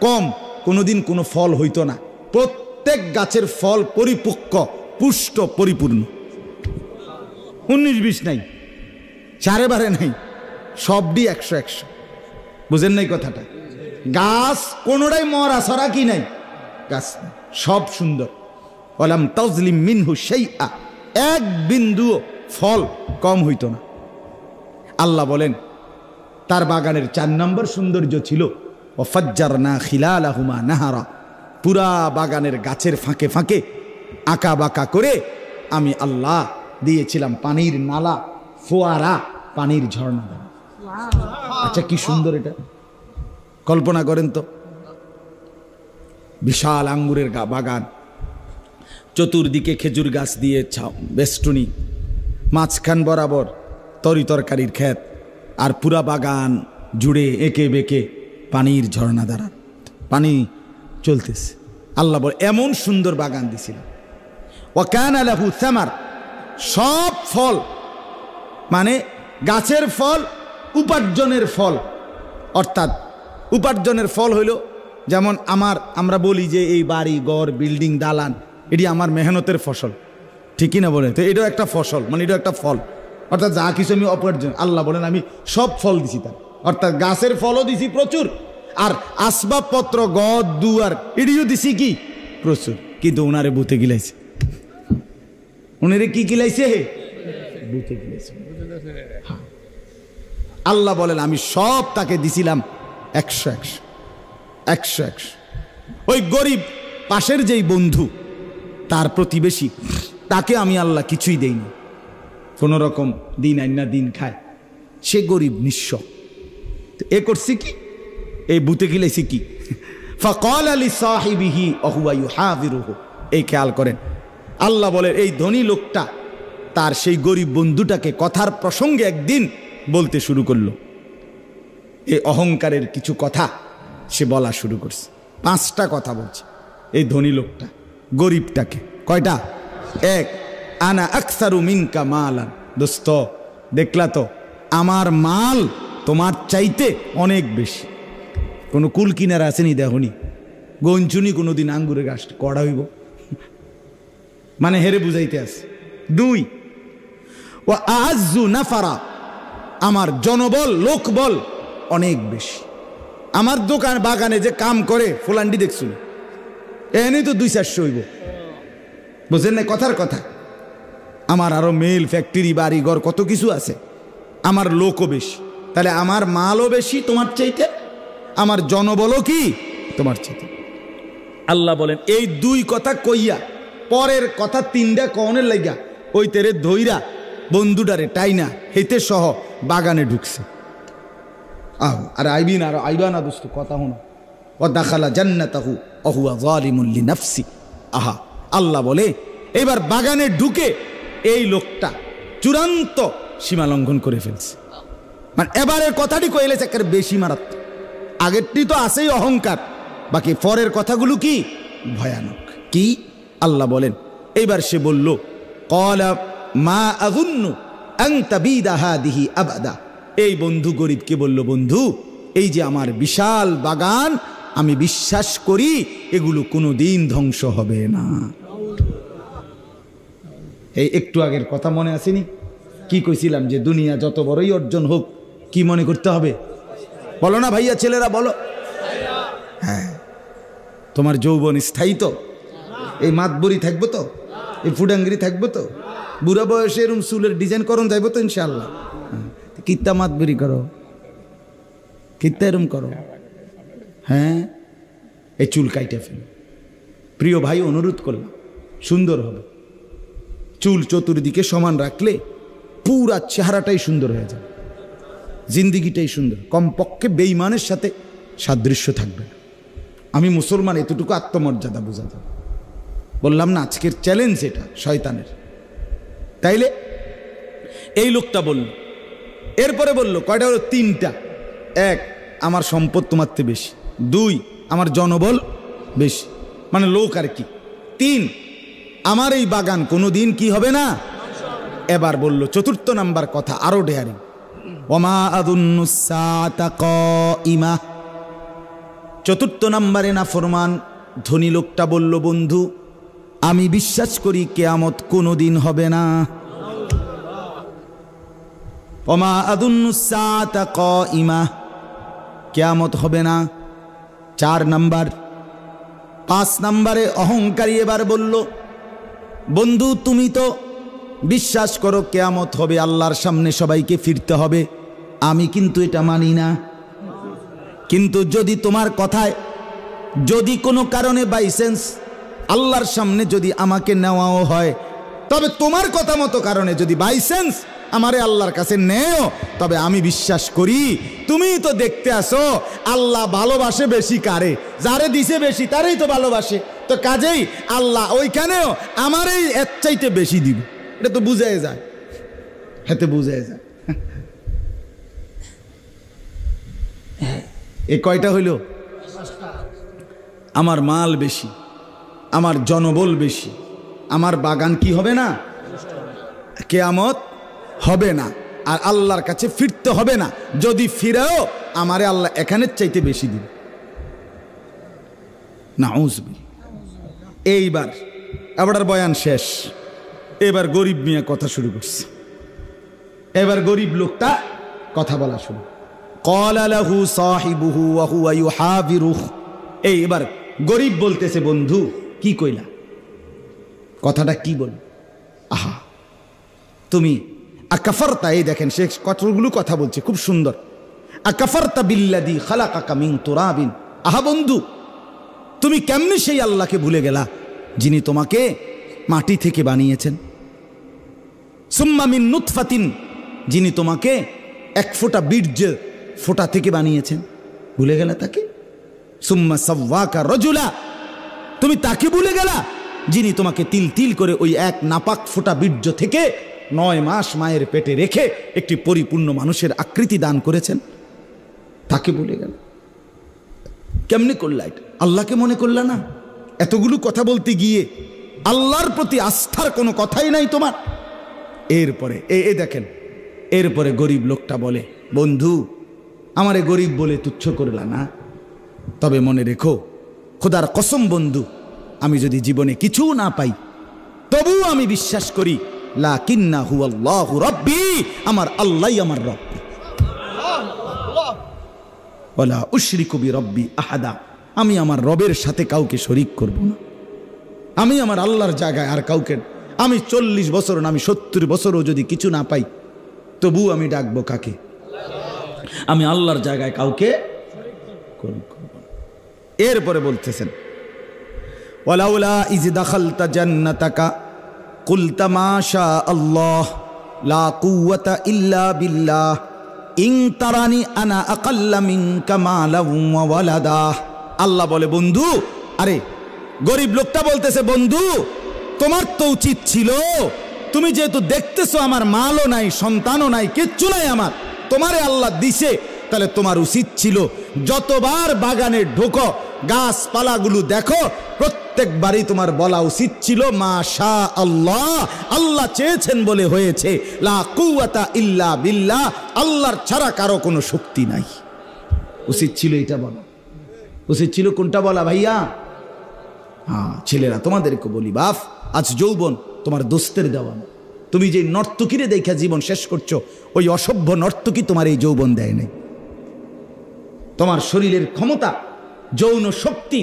কম কোনোদিন কোনো ফল হইতো না। প্রত্যেক গাছের ফল পরিপক্ক, পুষ্ট, পরিপূর্ণ, 19-20 নাই, 4-12 নাই, সবটি 100-100। বুঝেন নাই কথাটা? গাছ কোনোটাই মরা সরা কি নাই, গাছ সব সুন্দর। ওয়ালাম তাজলিম মিনহু শাইআ, 1 বিন্দুও ফল কম হইতো না। আল্লাহ বলেন তার বাগানের 4 নম্বর সৌন্দর্য ছিল ওয়াফাজ্জারনা খিলালাহুমা নাহারা, পুরা বাগানের গাছের ফাঁকে ফাঁকে আঁকা বাঁকা করে আমি আল্লাহ দিয়েছিলাম পানির নালা, ফোয়ারা, পানির ঝর্ণা। আচ্ছা, কি সুন্দর এটা, কল্পনা করেন তো। বিশাল আঙ্গুরের বাগান, চতুর্দিকে খেজুর গাছ দিয়ে বেষ্টনী, মাঝখান বরাবর তরি তরকারির ক্ষেত, আর পুরা বাগান জুড়ে এঁকে বেঁকে পানির ঝর্ণা দ্বারা পানি চলতেছে। আল্লাহ বলে এমন সুন্দর বাগান দিছিল। ওয়া কানা লাহু সামার, সব ফল, মানে গাছের ফল, উপার্জনের ফল। অর্থাৎ উপার্জনের ফল হইল যেমন আমরা বলি যে এই বাড়ি ঘর বিল্ডিং দালান এটি আমার মেহনতের ফসল, ঠিকই না বলে? তো এটাও একটা ফসল, মানে এটাও একটা ফল। অর্থাৎ যা কিছু আমি উপার্জন, আল্লাহ বলেন আমি সব ফল দিছি তার। অর্থাৎ গাছের ফলও দিছি প্রচুর, আর আসবাবপত্র ঘর দুয়ার এটিও দিছি কি প্রচুর। কিন্তু ওনারে বুতে গিলাইছে, উনারে কি গিলাইছে? বুতে গিলাইছে। আল্লাহ বলেন আমি সব তাকে দিছিলাম 100-100। ওই গরিব পাশের যেই বন্ধু, তার প্রতিবেশী, তাকে আমি আল্লাহ কিছুই দেইনি, কোনো রকম দিন আইন না দিন খায়, সে গরিব নিঃস্ব। এ করছি কি, এই বুতে গিলাইছি কি? ফাকালা লিসাহিবিহি ওয়া হুয়া ইউহাযিরুহু, এই খেয়াল করেন। আল্লাহ বলে এই ধনী লোকটা তার সেই গরিব বন্ধুটাকে কথার প্রসঙ্গে একদিন বলতে শুরু করলো। এই অহংকারের কিছু কথা সে বলা শুরু করছে। 5টা কথা বলছে এই ধনী লোকটা গরিবটাকে। কয়টা? 1, আনা আকসারু মিনকা মালান। দোস্ত, দেখলা তো আমার মাল তোমার চাইতে অনেক বেশি। কোনো কুল কিনারা আসেনি দেখনি, গঞ্চুনি কোনোদিন আঙ্গুরে গাছ কড়া হইব, মানে হেরে বুঝাইতে আছে। 2, ওয়া আযু নাফারা, আমার জনবল লোকবল অনেক বেশি। আমার দোকান বাগানে যে কাম করে ফুলান্ডি দেখছুন, এনেই তো 200-400 হইব। বুঝেন না কথার কথা? আমার আরো মেল ফ্যাক্টরি বাড়ি ঘর কত কিছু আছে, আমার লোকও বেশি, তাহলে আমার মালও বেশি তোমার চাইতে, আমার জনবলও কি তোমার চাইতে। আল্লাহ বলেন এই 2 কথা কইয়া পরের কথা 3টা কনের লাগা ওই তেরে ধইরা বন্ধুটারে টাইনা হেতে সহ বাগানে ঢুকছে। আহ আর আইবিন আর আইবা না দোস্ত, কথা হনো। ও দাখালা জান্নাতাহু ওয়া যালিমুন লিনাফসি। আহা, আল্লাহ বলে এবার বাগানে ঢুকে এই লোকটা চূড়ান্ত সীমা লঙ্ঘন করে ফেলছে। মানে এবারের কথাটি কইলে একের বেশি মারাত্মক। আগেরটি তো আছেই অহংকার, বাকি পরের কথাগুলো কি ভয়ানক। কি আল্লাহ বলেন, এইবার সে বলল ক্বালা মা আযুন্নু আন তাবিদা হাদিহি আবাদা। এই বন্ধু গরিবকে বলল, বন্ধু এই যে আমার বিশাল বাগান, আমি বিশ্বাস করি এগুলো কোনোদিন ধ্বংস হবে না। এই একটু আগের কথা মনে আসেনি? কি কইছিলাম যে দুনিয়া যত বড়ই অর্জন হোক কি মনে করতে হবে? বলো না ভাইয়া, ছেলেরা বলো। হ্যাঁ, তোমার যৌবন স্থায়ী তো? এই মাতবুরি থাকবো তো? এই ফুডাঙ্গিরি থাকবো তো? বুড়া বয়সে এরম চুলের ডিজাইন করন যাইবো তো ইনশাআল্লাহ? কিত্তা মাতবুরি করো, কিত্তা এরম করো। হ্যাঁ, এই চুল কাইটে ফেলো। প্রিয় ভাই, অনুরোধ করলাম, সুন্দর হবে। চুল চতুর্দিকে সমান রাখলে পুরা চেহারাটাই সুন্দর হয়ে যাবে, জিন্দিগিটাই সুন্দর। কমপক্ষে বেঈমানের সাথে সাদৃশ্য থাকবে। আমি মুসলমান, এতটুকু আত্মমর্যাদা বোঝা যাবে। বললাম না, আজকের চ্যালেঞ্জ এটা শয়তানের। তাইলে এই লোকটা বলল, এরপরে বলল কয়টা হলো? তিনটা। এক, আমার সম্পদ তোমার থেকে বেশি। দুই, আমার জনবল বেশি, মানে লোক আর কি। তিন, আমার এই বাগান কোনোদিন কি হবে না। এবার বলল চতুর্থ নাম্বার কথা, আরো ডেয়ারিং, ওমা আযুন্নুস সাআতা কাইমা। চতুর্থ নাম্বারে না ফরমান ধনী লোকটা বলল, বন্ধু আমি বিশ্বাস করি কিয়ামত কোনোদিন হবে না। ওমা আযুন্নুস সাআতা কাইমা, কিয়ামত হবে না। 4 নাম্বার। 5 নাম্বারে অহংকারী এবার বলল, বন্ধু তুমি তো বিশ্বাস করো কিয়ামত হবে, আল্লাহর সামনে সবাইকে ফিরতে হবে, আমি কিন্তু এটা মানি না। কিন্তু যদি তোমার কথায় যদি কোনো কারণে বাইসেন্স আল্লাহর সামনে যদি আমাকে নেওয়াও হয়, তবে তোমার কথা মতো কারণে যদি বাইসেন্স আমারে আল্লাহর কাছে নেও, তবে আমি বিশ্বাস করি তুমি তো দেখতে আসো আল্লাহ ভালোবাসে বেশি কারে, যারে দিছে বেশি তারই তো ভালোবাসে, তো কাজেই আল্লাহ ওইখানেও আমারই এর চাইতে বেশি দিব। এটা তো বুঝাই যায়, হাতে বুঝাই যায়। এ কয়টা হইল? আমার মাল বেশি, আমার জনবল বেশি, আমার বাগান কি হবে না, কিয়ামত হবে না, আর আল্লাহর কাছে ফিরতে হবে না। যদি ফিরেও আমারে আল্লাহ এখানের চাইতে বেশি দিবে। নাউযুবিল্লাহ। এইবার আবার বয়ান শেষ। এবার গরিব মিয়া কথা শুরু করছে। এবার গরিব লোকটা কথা বলা শুরু। ক্বালা লাহু সাহিবুহু ওয়া হুয়া ইউহাবিরুহু। এবার গরিব বলতেছে, বন্ধু কি কইলা, কথাটা কি বল? আহা তুমি আকাফারতা, এই দেখেন সে কতগুলো কথা বলছে, খুব সুন্দর। আকাফারতা বিল্লাযী খালাকাকা মিন তুরাবিন। আহা বন্ধু, তুমি কেমনে সেই আল্লাহকে ভুলে গেলা যিনি তোমাকে মাটি থেকে বানিয়েছেন। সুম্মা মিন নুতফাতিন, যিনি তোমাকে এক ফোঁটা বীর্য ফোঁটা থেকে বানিয়েছেন, ভুলে গেলা তাকে। সুম্মা সাওয়াকা রাজুলা, তুমি তাকে ভুলে গেলা যিনি তোমাকে তিল তিল করে ওই এক নাপাক ফোঁটা বীর্য থেকে 9 মাস মায়ের পেটে রেখে একটি পরিপূর্ণ মানুষের আকৃতি দান করেছেন, তাকে ভুলে গেল। কেমনে করলা এটা? আল্লাহকে মনে করলা না? এতগুলো কথা বলতে গিয়ে আল্লাহর প্রতি আস্থার কোনো কথাই নাই তোমার। এরপরে দেখেন, এরপরে গরিব লোকটা বলে, বন্ধু আমারে গরিব বলে তুচ্ছ করলা না, তবে মনে রেখো খোদার কসম বন্ধু, আমি যদি জীবনে কিছু না পাই তবু আমি বিশ্বাস করি লাকিন্নাহু আল্লাহু রাব্বি, আমার আল্লাহই আমার রব। ওয়ালা উশরিকু বিরাব্বি আহাদা, আমি আমার রবের সাথে কাউকে শরীক করব না। আমি আমার আল্লাহর জায়গায় আর কাউকে, আমি 40 বছর না আমি 70 বছরও যদি কিছু না পাই তবু আমি ডাকবো কাকে? আমি আল্লাহর জায়গায় কাউকে শরীক করব না। এরপরে বলতেছেন, ওয়ালাউলা ইজ দাখালতা জান্নাতাকা কুলতা মা শা আল্লাহ লা কুওয়াতা ইল্লা বিল্লাহ ইন তারানি আনা আকাল্লা মিনকা মালাও ওয়া ওয়ালাদা। আল্লাহ বলে বন্ধু, আরে গরিব লোকটা বলতেছে বন্ধু তোমার তো উচিত ছিল, তুমি যেহেতু দেখতেছো আমার মালও নাই সন্তানও নাই কিচ্ছু নাই আমার, তোমারে আল্লাহ দিছে, তাহলে তোমার উচিত ছিল যতবার বাগানে ঢোকো গাছপালাগুলো দেখো প্রত্যেকবারই তোমার বলা উচিত ছিল মাশা আল্লাহ, আল্লাহ চেয়েছেন বলে হয়েছে, লা কুওয়াতা ইল্লা বিল্লাহ, আল্লাহর ছাড়া কারো কোনো শক্তি নাই। উচিত ছিল এটা বলা, উচিত ছিল কোনটা বলা ভাইয়া? হ্যাঁ ছেলেরা তোমাদেরকে বলি, বাপ আজ যৌবন তোমার দোস্তের দেওয়া না। তুমি যে নর্তকীরে দেখা জীবন শেষ করছো, ওই অসভ্য নর্তকী তোমার এই যৌবন দেয় নাই। তোমার শরীরের ক্ষমতা, যৌন শক্তি,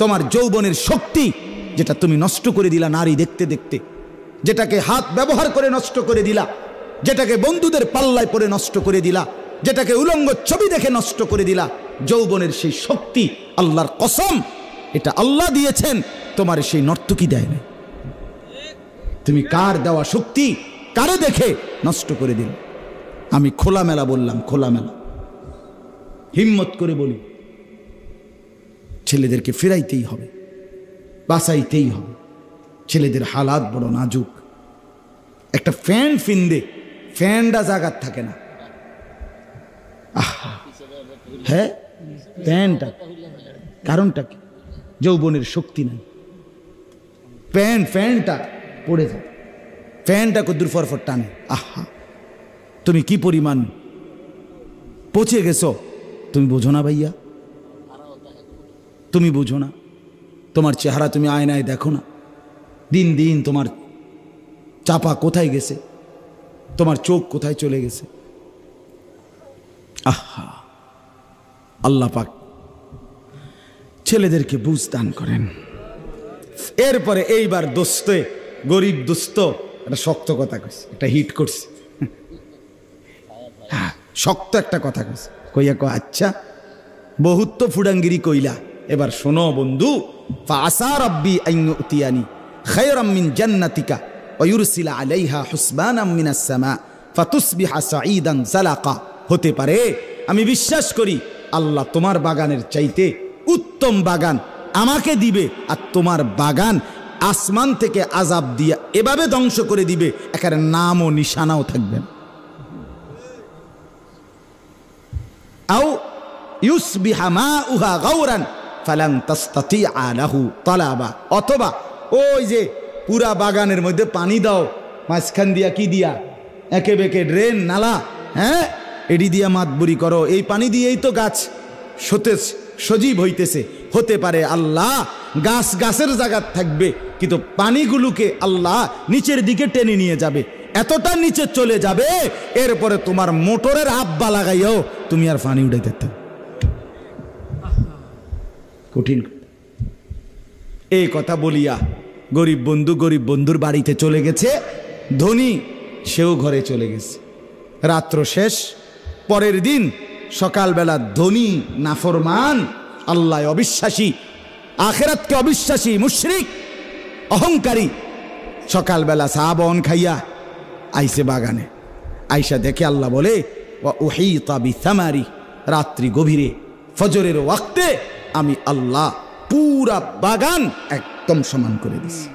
তোমার যৌবনের শক্তি যেটা তুমি নষ্ট করে দিলা নারী দেখতে দেখতে, যেটাকে হাত ব্যবহার করে নষ্ট করে দিলা, যেটাকে বন্ধুদের পাল্লায় পড়ে নষ্ট করে দিলা, যেটাকে উলঙ্গ ছবি দেখে নষ্ট করে দিলা, যৌবনের সেই শক্তি আল্লাহর কসম এটা আল্লাহ দিয়েছেন, তোমার সেই নর্তকী দেয় না। তুমি কার দেওয়া শক্তি কারে দেখে নষ্ট করে দিল? আমি খোলামেলা বললাম, খোলামেলা হিম্মত করে বলি, ছেলেদেরকে ফেরাইতেই হবে, বাঁচাইতেই হবে। ছেলেদের হালাত বড় নাজুক। একটা ফ্যান ফিন্দে ফ্যানটা জাগাত থাকে না। হ্যাঁ ফ্যানটা কারণটা কি? যৌবনের শক্তি নাই, ফ্যানটা পড়ে যায়, ফ্যানটা কদ্দুর ফরফর টানে। আহা তুমি কি পরিমাণ পচে গেছো তুমি বোঝো না ভাইয়া, তুমি বুঝো না। তোমার চেহারা তুমি আয়নায় দেখো না, দিন দিন তোমার চাপা কোথায় গেছে, তোমার চোখ কোথায় চলে গেছে। আহা আল্লাহ পাক ছেলেদেরকে বুঝ দান করেন। এরপরে এইবার দোস্তে গরিব দোস্ত একটা শক্ত কথা কইছে, একটা হিট করছে, শক্ত একটা কথা কইছে। কইয়া কো আচ্ছা বহুত তো ফুডাঙ্গিরি কইলা, এবার শোনো বন্ধু, ফাআসা রাব্বি আন ইউতিয়ানি খায়রাম মিন জান্নাতিকা ওয়া ইউরসিলা আলাইহা হুসবানাম মিনাস সামা ফাতুসবিহা সাঈদান জালাকা। হতে পারে, আমি বিশ্বাস করি আল্লাহ তোমার বাগানের চাইতে উত্তম বাগান আমাকে দিবে, আর তোমার বাগান আসমান থেকে আযাব দিয়া এভাবে ধ্বংস করে দিবে একার নাম ও নিশানাও থাকবে না। আও ইউসবিহা মাউহা গাওরান ফালান তাসতাতিআ লাহু তালাবা। অথবা ওই যে পুরা বাগানের মধ্যে পানি দাও, মাঝখান দিয়া কি দিয়া একে বেঁকে ড্রেন নালা, হ্যাঁ এডি দিয়া মাতবুরি করো, এই পানি দিয়েই তো গাছ সতেজ সজীব হইতেছে। হতে পারে আল্লাহ গাছ গাছের জায়গা থাকবে, কিন্তু পানিগুলোকে আল্লাহ নিচের দিকে টেনে নিয়ে যাবে, এতটা নিচে চলে যাবে, এরপরে তোমার মোটরের আব্বা লাগাইও তুমি আর পানি উঠাইতে থাকবে। কঠিন। এই কথা বলিয়া গরিব বন্ধুর বাড়িতে চলে গেছে, ধনী সেও ঘরে চলে গেছে। রাত্র শেষ, পরের দিন সকালবেলা ধনী নাফরমান, আল্লাহ অবিশ্বাসী, আখিরাতকে অবিশ্বাসী, মুশরিক, অহংকারী, সকালবেলা সাহাবন খাইয়া আইসে বাগানে। আইসা দেখে আল্লাহ বলে ওয়া উহিতা বিসামারি, রাত্রি গভীরে ফজরের ওয়াক্তে আমি আল্লাহ পুরা বাগান একদম সমান করে দিছি,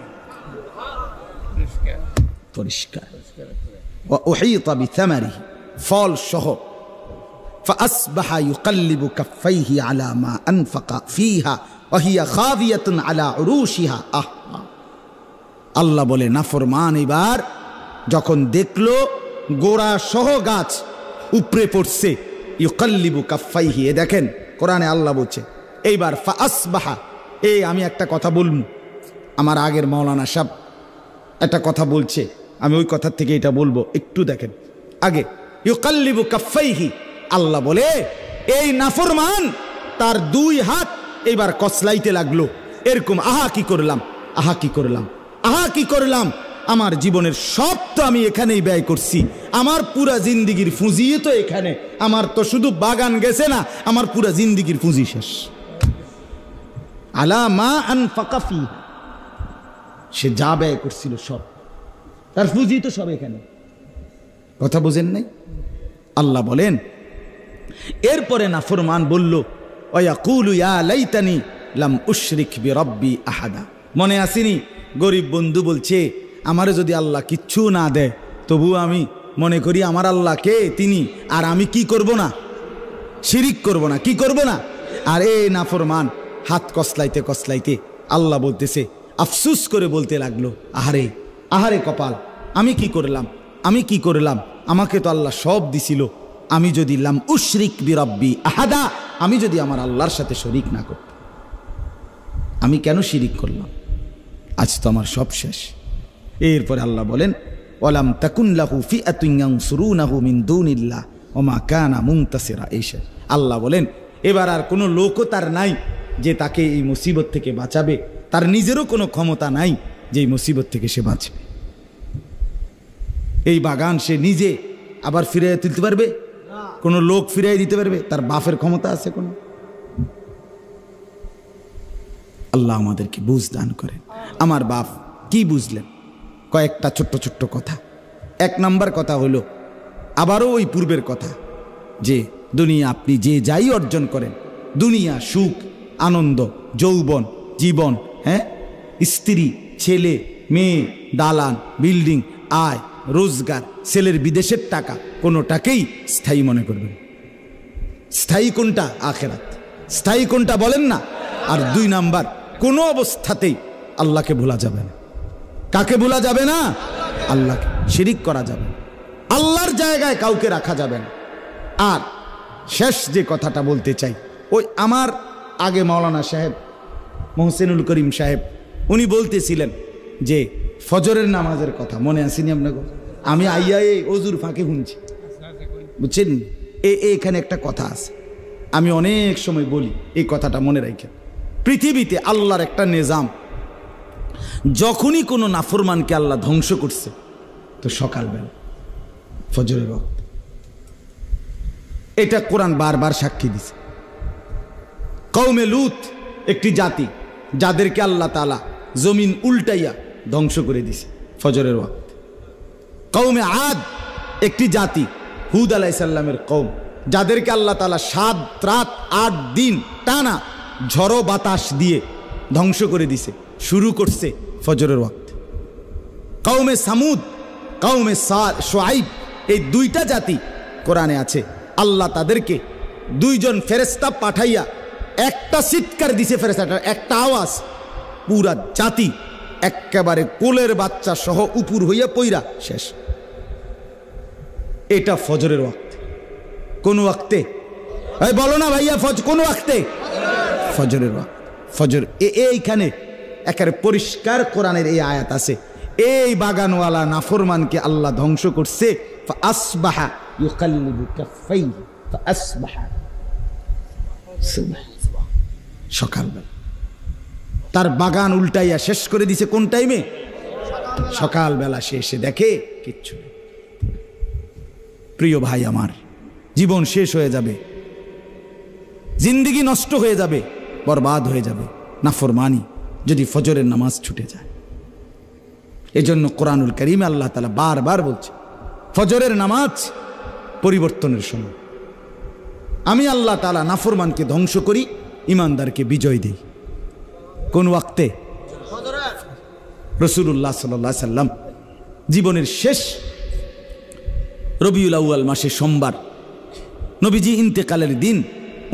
পরিষ্কার। ওয়া উহিতা বিসামারি, ফল সহ। فأصبح يقلب كفيه على ما أنفق فيها وهي خاوية على عروشها। আল্লাহ বলে নাফরমান এবার যখন দেখলো গোড়া সহ গাছ উপরে পড়ছে, ইউকাল্লিবু কাফাইহি, এ দেখেন কোরআনে আল্লাহ বলছে। এইবার ফাআসবাহা, এই আমি একটা কথা বলবো, আমার আগের মাওলানা সাহেব একটা কথা বলছে, আমি ওই কথা থেকে এটা বলবো, একটু দেখেন আগে। ইউকাল্লিবু কাফাইহি, আল্লাহ বলে এই নাফরমান তার দুই হাত এবার কসলাইতে লাগলো, এরকম আহা কি করলাম, আহা কি করলাম, আহা কি করলাম, আমার জীবনের সব তো আমি এখানেই ব্যয় করছি, আমার পুরা জিন্দিগির পুঁজিয়ে তো এখানে, আমার তো শুধু বাগান গেছে না, আমার পুরা জিন্দিগির পুঁজি শেষ। আলা মা আনফাকা ফিহা, সে যা ব্যয় করছিল সব, তার পুঁজি তো সব এখানে, কথা বুঝেন নাই? আল্লাহ বলেন এরপরে নাফরমান বলল ওয়াকুলু ইয়া লাইতানি লাম উশরিক বিরব্বি আহাদা। মনে আসেনি গরিব বন্ধু বলছে আমারে যদি আল্লাহ কিচ্ছু না দেয় তবু আমি মনে করি আমার আল্লাহ কে তিনি, আর আমি কি করব না, শিরিক করব না, কি করব না। আর এই নাফরমান হাত কসলাইতে কসলাইতে আল্লাহ বলতেছে, আফসুস করে বলতে লাগলো, আহারে আহারে কপাল, আমি কি করলাম, আমি কি করলাম, আমাকে তো আল্লাহ সব দিছিল, আমি যদি লাম উশরিক বিরব্বি আহাদা, আমি যদি আমার আল্লাহর সাথে শরিক না করতাম, আমি কেন শিরিক করলাম, আজ তো আমার সব শেষ। এরপরে আল্লাহ বলেন ওয়ালাম তাকুন লাহু ফিআতুন ইয়ানসুরুনাহু মিন দুনিল্লাহ ওয়া মা কানা মুনতাসিরা। আল্লাহ বলেন এবার আর কোনো লোকও তার নাই যে তাকে এই মুসিবত থেকে বাঁচাবে, তার নিজেরও কোনো ক্ষমতা নাই যে এই মুসিবত থেকে সে বাঁচবে। এই বাগান সে নিজে আবার ফিরিয়ে তুলতে পারবে? কোনো লোক ফিরিয়ে দিতে পারবে? তার বাপের ক্ষমতা আছে কোনো? আল্লাহ আমাদেরকে বুঝ দান করেন। আমার বাপ কি বুঝলেন? কয়েকটা ছোট্ট ছোট্ট কথা। এক নাম্বার কথা হলো আবারও ওই পূর্বের কথা, যে দুনিয়া আপনি যে যাই অর্জন করেন, দুনিয়া সুখ আনন্দ যৌবন জীবন, হ্যাঁ, স্ত্রী ছেলে মেয়ে দালান বিল্ডিং আয় রোজগার ছেলের বিদেশের টাকা, কোনোটাকেই স্থায়ী মনে করবেন। স্থায়ী কোনটা? আখেরাত। স্থায়ী কোনটা বলেন না? আর দুই নাম্বার, কোনো অবস্থাতেই আল্লাহকে ভোলা যাবে না। কাকে ভোলা যাবে না? আল্লাহকে। শিরিক করা যাবে না, আল্লাহর জায়গায় কাউকে রাখা যাবে না। আর শেষ যে কথাটা বলতে চাই, ওই আমার আগে মাওলানা সাহেব মোহসেনুল করিম সাহেব উনি বলতেছিলেন যে ফজরের নামাজের কথা, মনে আসেনি আপনাকে? আমি আইয়া এই অজুর ফাঁকে শুনছি, বুঝছেন? এখানে একটা কথা আছে, আমি অনেক সময় বলি, এই কথাটা মনে রাখেন। পৃথিবীতে আল্লাহর একটা নিজাম, যখনই কোনো নাফরমানকে আল্লাহ ধ্বংস করছে তো সকালবেলা ফজরের ওয়াক্ত। এটা কোরআন বারবার সাক্ষী দিছে। কওমে লূত একটি জাতি, যাদেরকে আল্লাহ তাআলা জমিন উল্টাইয়া ধ্বংস করে দিছে ফজরের ওয়াক্ত। কওমে আদ একটি জাতি, হুদ আলাইহিস সালামের কওম, যাদেরকে আল্লাহ তাআলা 7 রাত 8 দিন টানা ঝড়ো বাতাস দিয়ে ধ্বংস করে দিছে, শুরু করছে ফজরের ওয়াক্ত। কওমে সামুদ, কওমে শুআইব, এই দুইটা জাতি কোরআনে আছে, আল্লাহ তাদেরকে 2 জন ফেরেশতা পাঠাইয়া একটা চিৎকার দিছে, ফেরেশতাটার একটা আওয়াজ, পুরা জাতি একেবারে কোলের বাচ্চা সহ উপর হইয়া পইরা শেষ। এটা ফজরের ওয়াক্ত। কোন ওয়াক্তে? এই বলো না ভাইয়া, কোন ওয়াক্তে? ফজরের ওয়াক্ত। ফজর এইখানে একেবারে পরিষ্কার কোরআনের এই আয়াত আছে, এই বাগানওয়ালা নাফরমানকে আল্লাহ ধ্বংস করছে। ফাসবাহা ইউকাল্লিবু কাফাইহি ফাসবাহা, সকালবেলা তার বাগান উল্টাইয়া শেষ করে দিছে। কোন টাইমে? সকালবেলা। সে এসে দেখে কিচ্ছু। প্রিয় ভাই আমার, জীবন শেষ হয়ে যাবে, জিন্দেগি নষ্ট হয়ে যাবে, বরবাদ হয়ে যাবে নাফরমানি যদি ফজরের নামাজ ছুটে যায়। এজন্য কোরআনুল কারীমে আল্লাহ তাআলা বারবার বলছে ফজরের নামাজ পরিবর্তনের সময়। আমি আল্লাহ তাআলা নাফরমানকে ধ্বংস করি, ইমানদারকে বিজয় দেই। কোন ওয়াক্তে? রাসূলুল্লাহ সাল্লাল্লাহু আলাইহি সাল্লাম জীবনের শেষ রবিউল আউয়াল মাসে সোমবার, নবীজি ইন্তেকালের দিন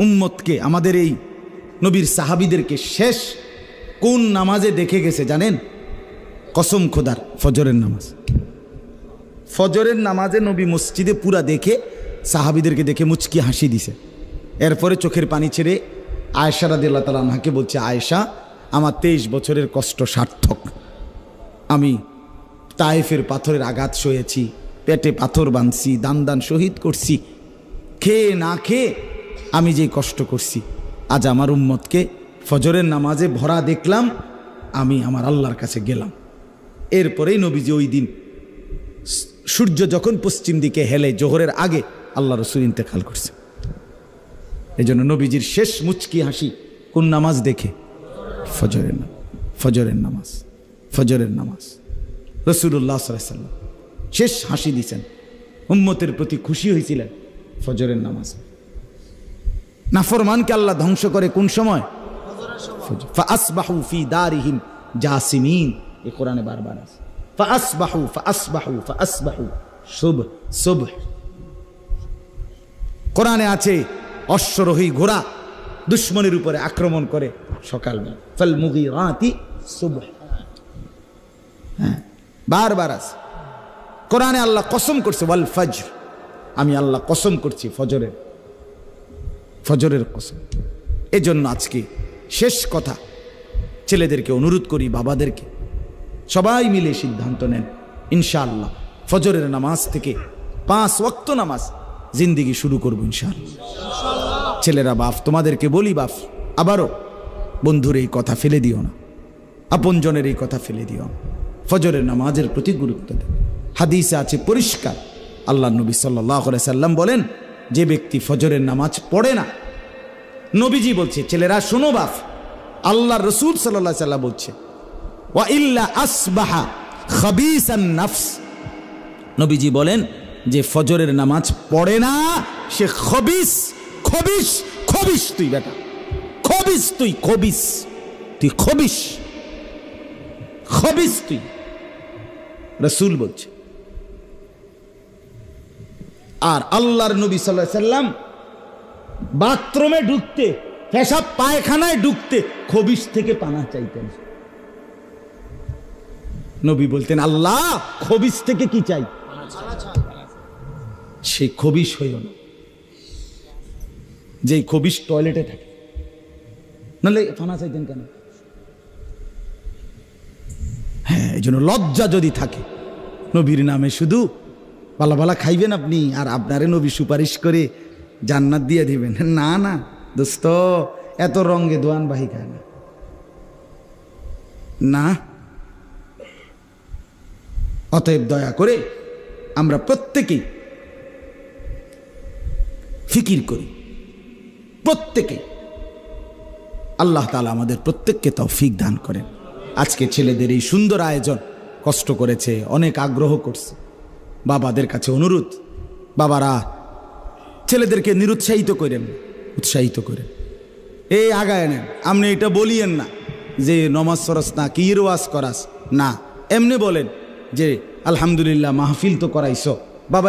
উম্মতকে, আমাদের এই নবীর সাহাবীদেরকে শেষ কোন নামাজে দেখে গেছে জানেন? কসম খোদার, ফজরের নামাজ। ফজরের নামাজে নবী মসজিদে পুরা দেখে সাহাবীদেরকে দেখে মুচকি হাসি দিছে। এরপরে চোখের পানি ছেড়ে আয়েশা রাদিয়াল্লাহু তাআলা আনহাকে বলছে, আয়েশা, আমার 23 বছরের কষ্ট সার্থক। আমি তায়েফের পাথরের আঘাত সয়েছি, পেটে পাথর বাঁধছি, দান শহীদ করছি, খেয়ে না খেয়ে আমি যে কষ্ট করছি, আজ আমার উম্মতকে ফজরের নামাজে ভরা দেখলাম, আমি আমার আল্লাহর কাছে গেলাম। এরপরেই নবীজি ওই দিন সূর্য যখন পশ্চিম দিকে হেলে জোহরের আগে আল্লাহ রাসূল ইন্তেকাল করছে। এজন্য নবীজির শেষ মুচকি হাসি কোন নামাজ দেখে? ফজরের নামাজ। ফজরের নামাজ, ফজরের নামাজ। রাসূলুল্লাহ সাল্লাল্লাহু আলাইহি ওয়াসাল্লাম শেষ হাসি দিয়েছেন উম্মতের প্রতি খুশি হয়েছিলেন ফজরের নামাজ। নাফরমানকে আল্লাহ ধ্বংস করে কোন সময়? ফাআসবাহু ফি দারিহিম জাসিমিন, এই কোরআনে বারবার আছে। ফাআসবাহু ফাআসবাহু ফাআসবাহু, সুবহ সুবহ। কোরআনে আছে অশ্বরোহী ঘোড়া দুশ্মনের উপরে আক্রমণ করে সকালবেলা, ফাল মুগীরাতি সুবহ। হ্যাঁ, বারবার আছে কোরআনে। আল্লাহ কসম করছে ওয়াল ফজর, আমি আল্লাহ কসম করছি ফজরের, ফজরের কসম। এজন্য আজকে শেষ কথা, ছেলেদেরকে অনুরোধ করি, বাবাদেরকে, সবাই মিলে সিদ্ধান্ত নেন ইনশাআল্লাহ ফজরের নামাজ থেকে 5 ওয়াক্ত নামাজ জিন্দিগি শুরু করবো ইনশাআল্লাহ। ছেলেরা, বাপ, তোমাদেরকে বলি বাপ, আবারও বন্ধুর এই কথা ফেলে দিও না, আপনজনের এই কথা ফেলে দিও না। ফজরের নামাজের প্রতি গুরুত্ব দেন। হাদিসে আছে পরিষ্কার, আল্লাহ নবী সাল্লাল্লাহু আলাইহি সাল্লাম বলেন, যে ব্যক্তি ফজরের নামাজ পড়ে না, নবীজি বলছে, ছেলেরা শোনো বাপ, আল্লাহ রসুল সাল্লাল্লাহু আলাইহি সাল্লাম বলছে, ওয়া ইল্লা আসবাহা খাবিসান নাফস, নবীজি বলেন যে ফজরের নামাজ পড়ে না সে খবিস, খবিস, খবিস, তুই বেটা খবিস, তুই খবিস, তুই খবিস, খবিস তুই, রসুল বলছে। আর আল্লাহর নবী সাল্লাল্লাহু আলাইহি সাল্লাম বাথরুমে ঢুকতে, পেশাব পায়খানায় ঢুকতে খবিস থেকে পানা চাইতেন। নবী বলতেন, আল্লাহ খবিস থেকে কি চাই? সে খবিস হইও না, যে খবিস টয়লেটে থাকে, নাহলে পানা চাইতেন কেন? হ্যাঁ, এই জন্য লজ্জা যদি থাকে, নবীর নামে শুধু পালা পালা খাইবেন আপনি, আর আপনারে নবী সুপারিশ করে জান্নাত দিয়ে দিবেন, না না দোস্ত, এত রঙে দোয়ান বাহি খায় না, না। অতএব দয়া করে আমরা প্রত্যেকেই ফিকির করি, প্রত্যেকেই। আল্লাহ তাআলা আমাদের প্রত্যেককে তৌফিক দান করেন। আজকে ছেলেদের এই সুন্দর আয়োজন, কষ্ট করেছে, অনেক আগ্রহ করছে। বাবাদের কাছে অনুরোধ, বাবারা ছেলেদেরকে নিরুৎসাহিত করেন, উৎসাহিত করেন, এই আগায় নেন। আপনি এটা বলিয়েন না যে নমাজ ফরজ না, কি ওয়াজ করাস না, এমনি বলেন যে আলহামদুলিল্লাহ মাহফিল তো করাইছো বাবা।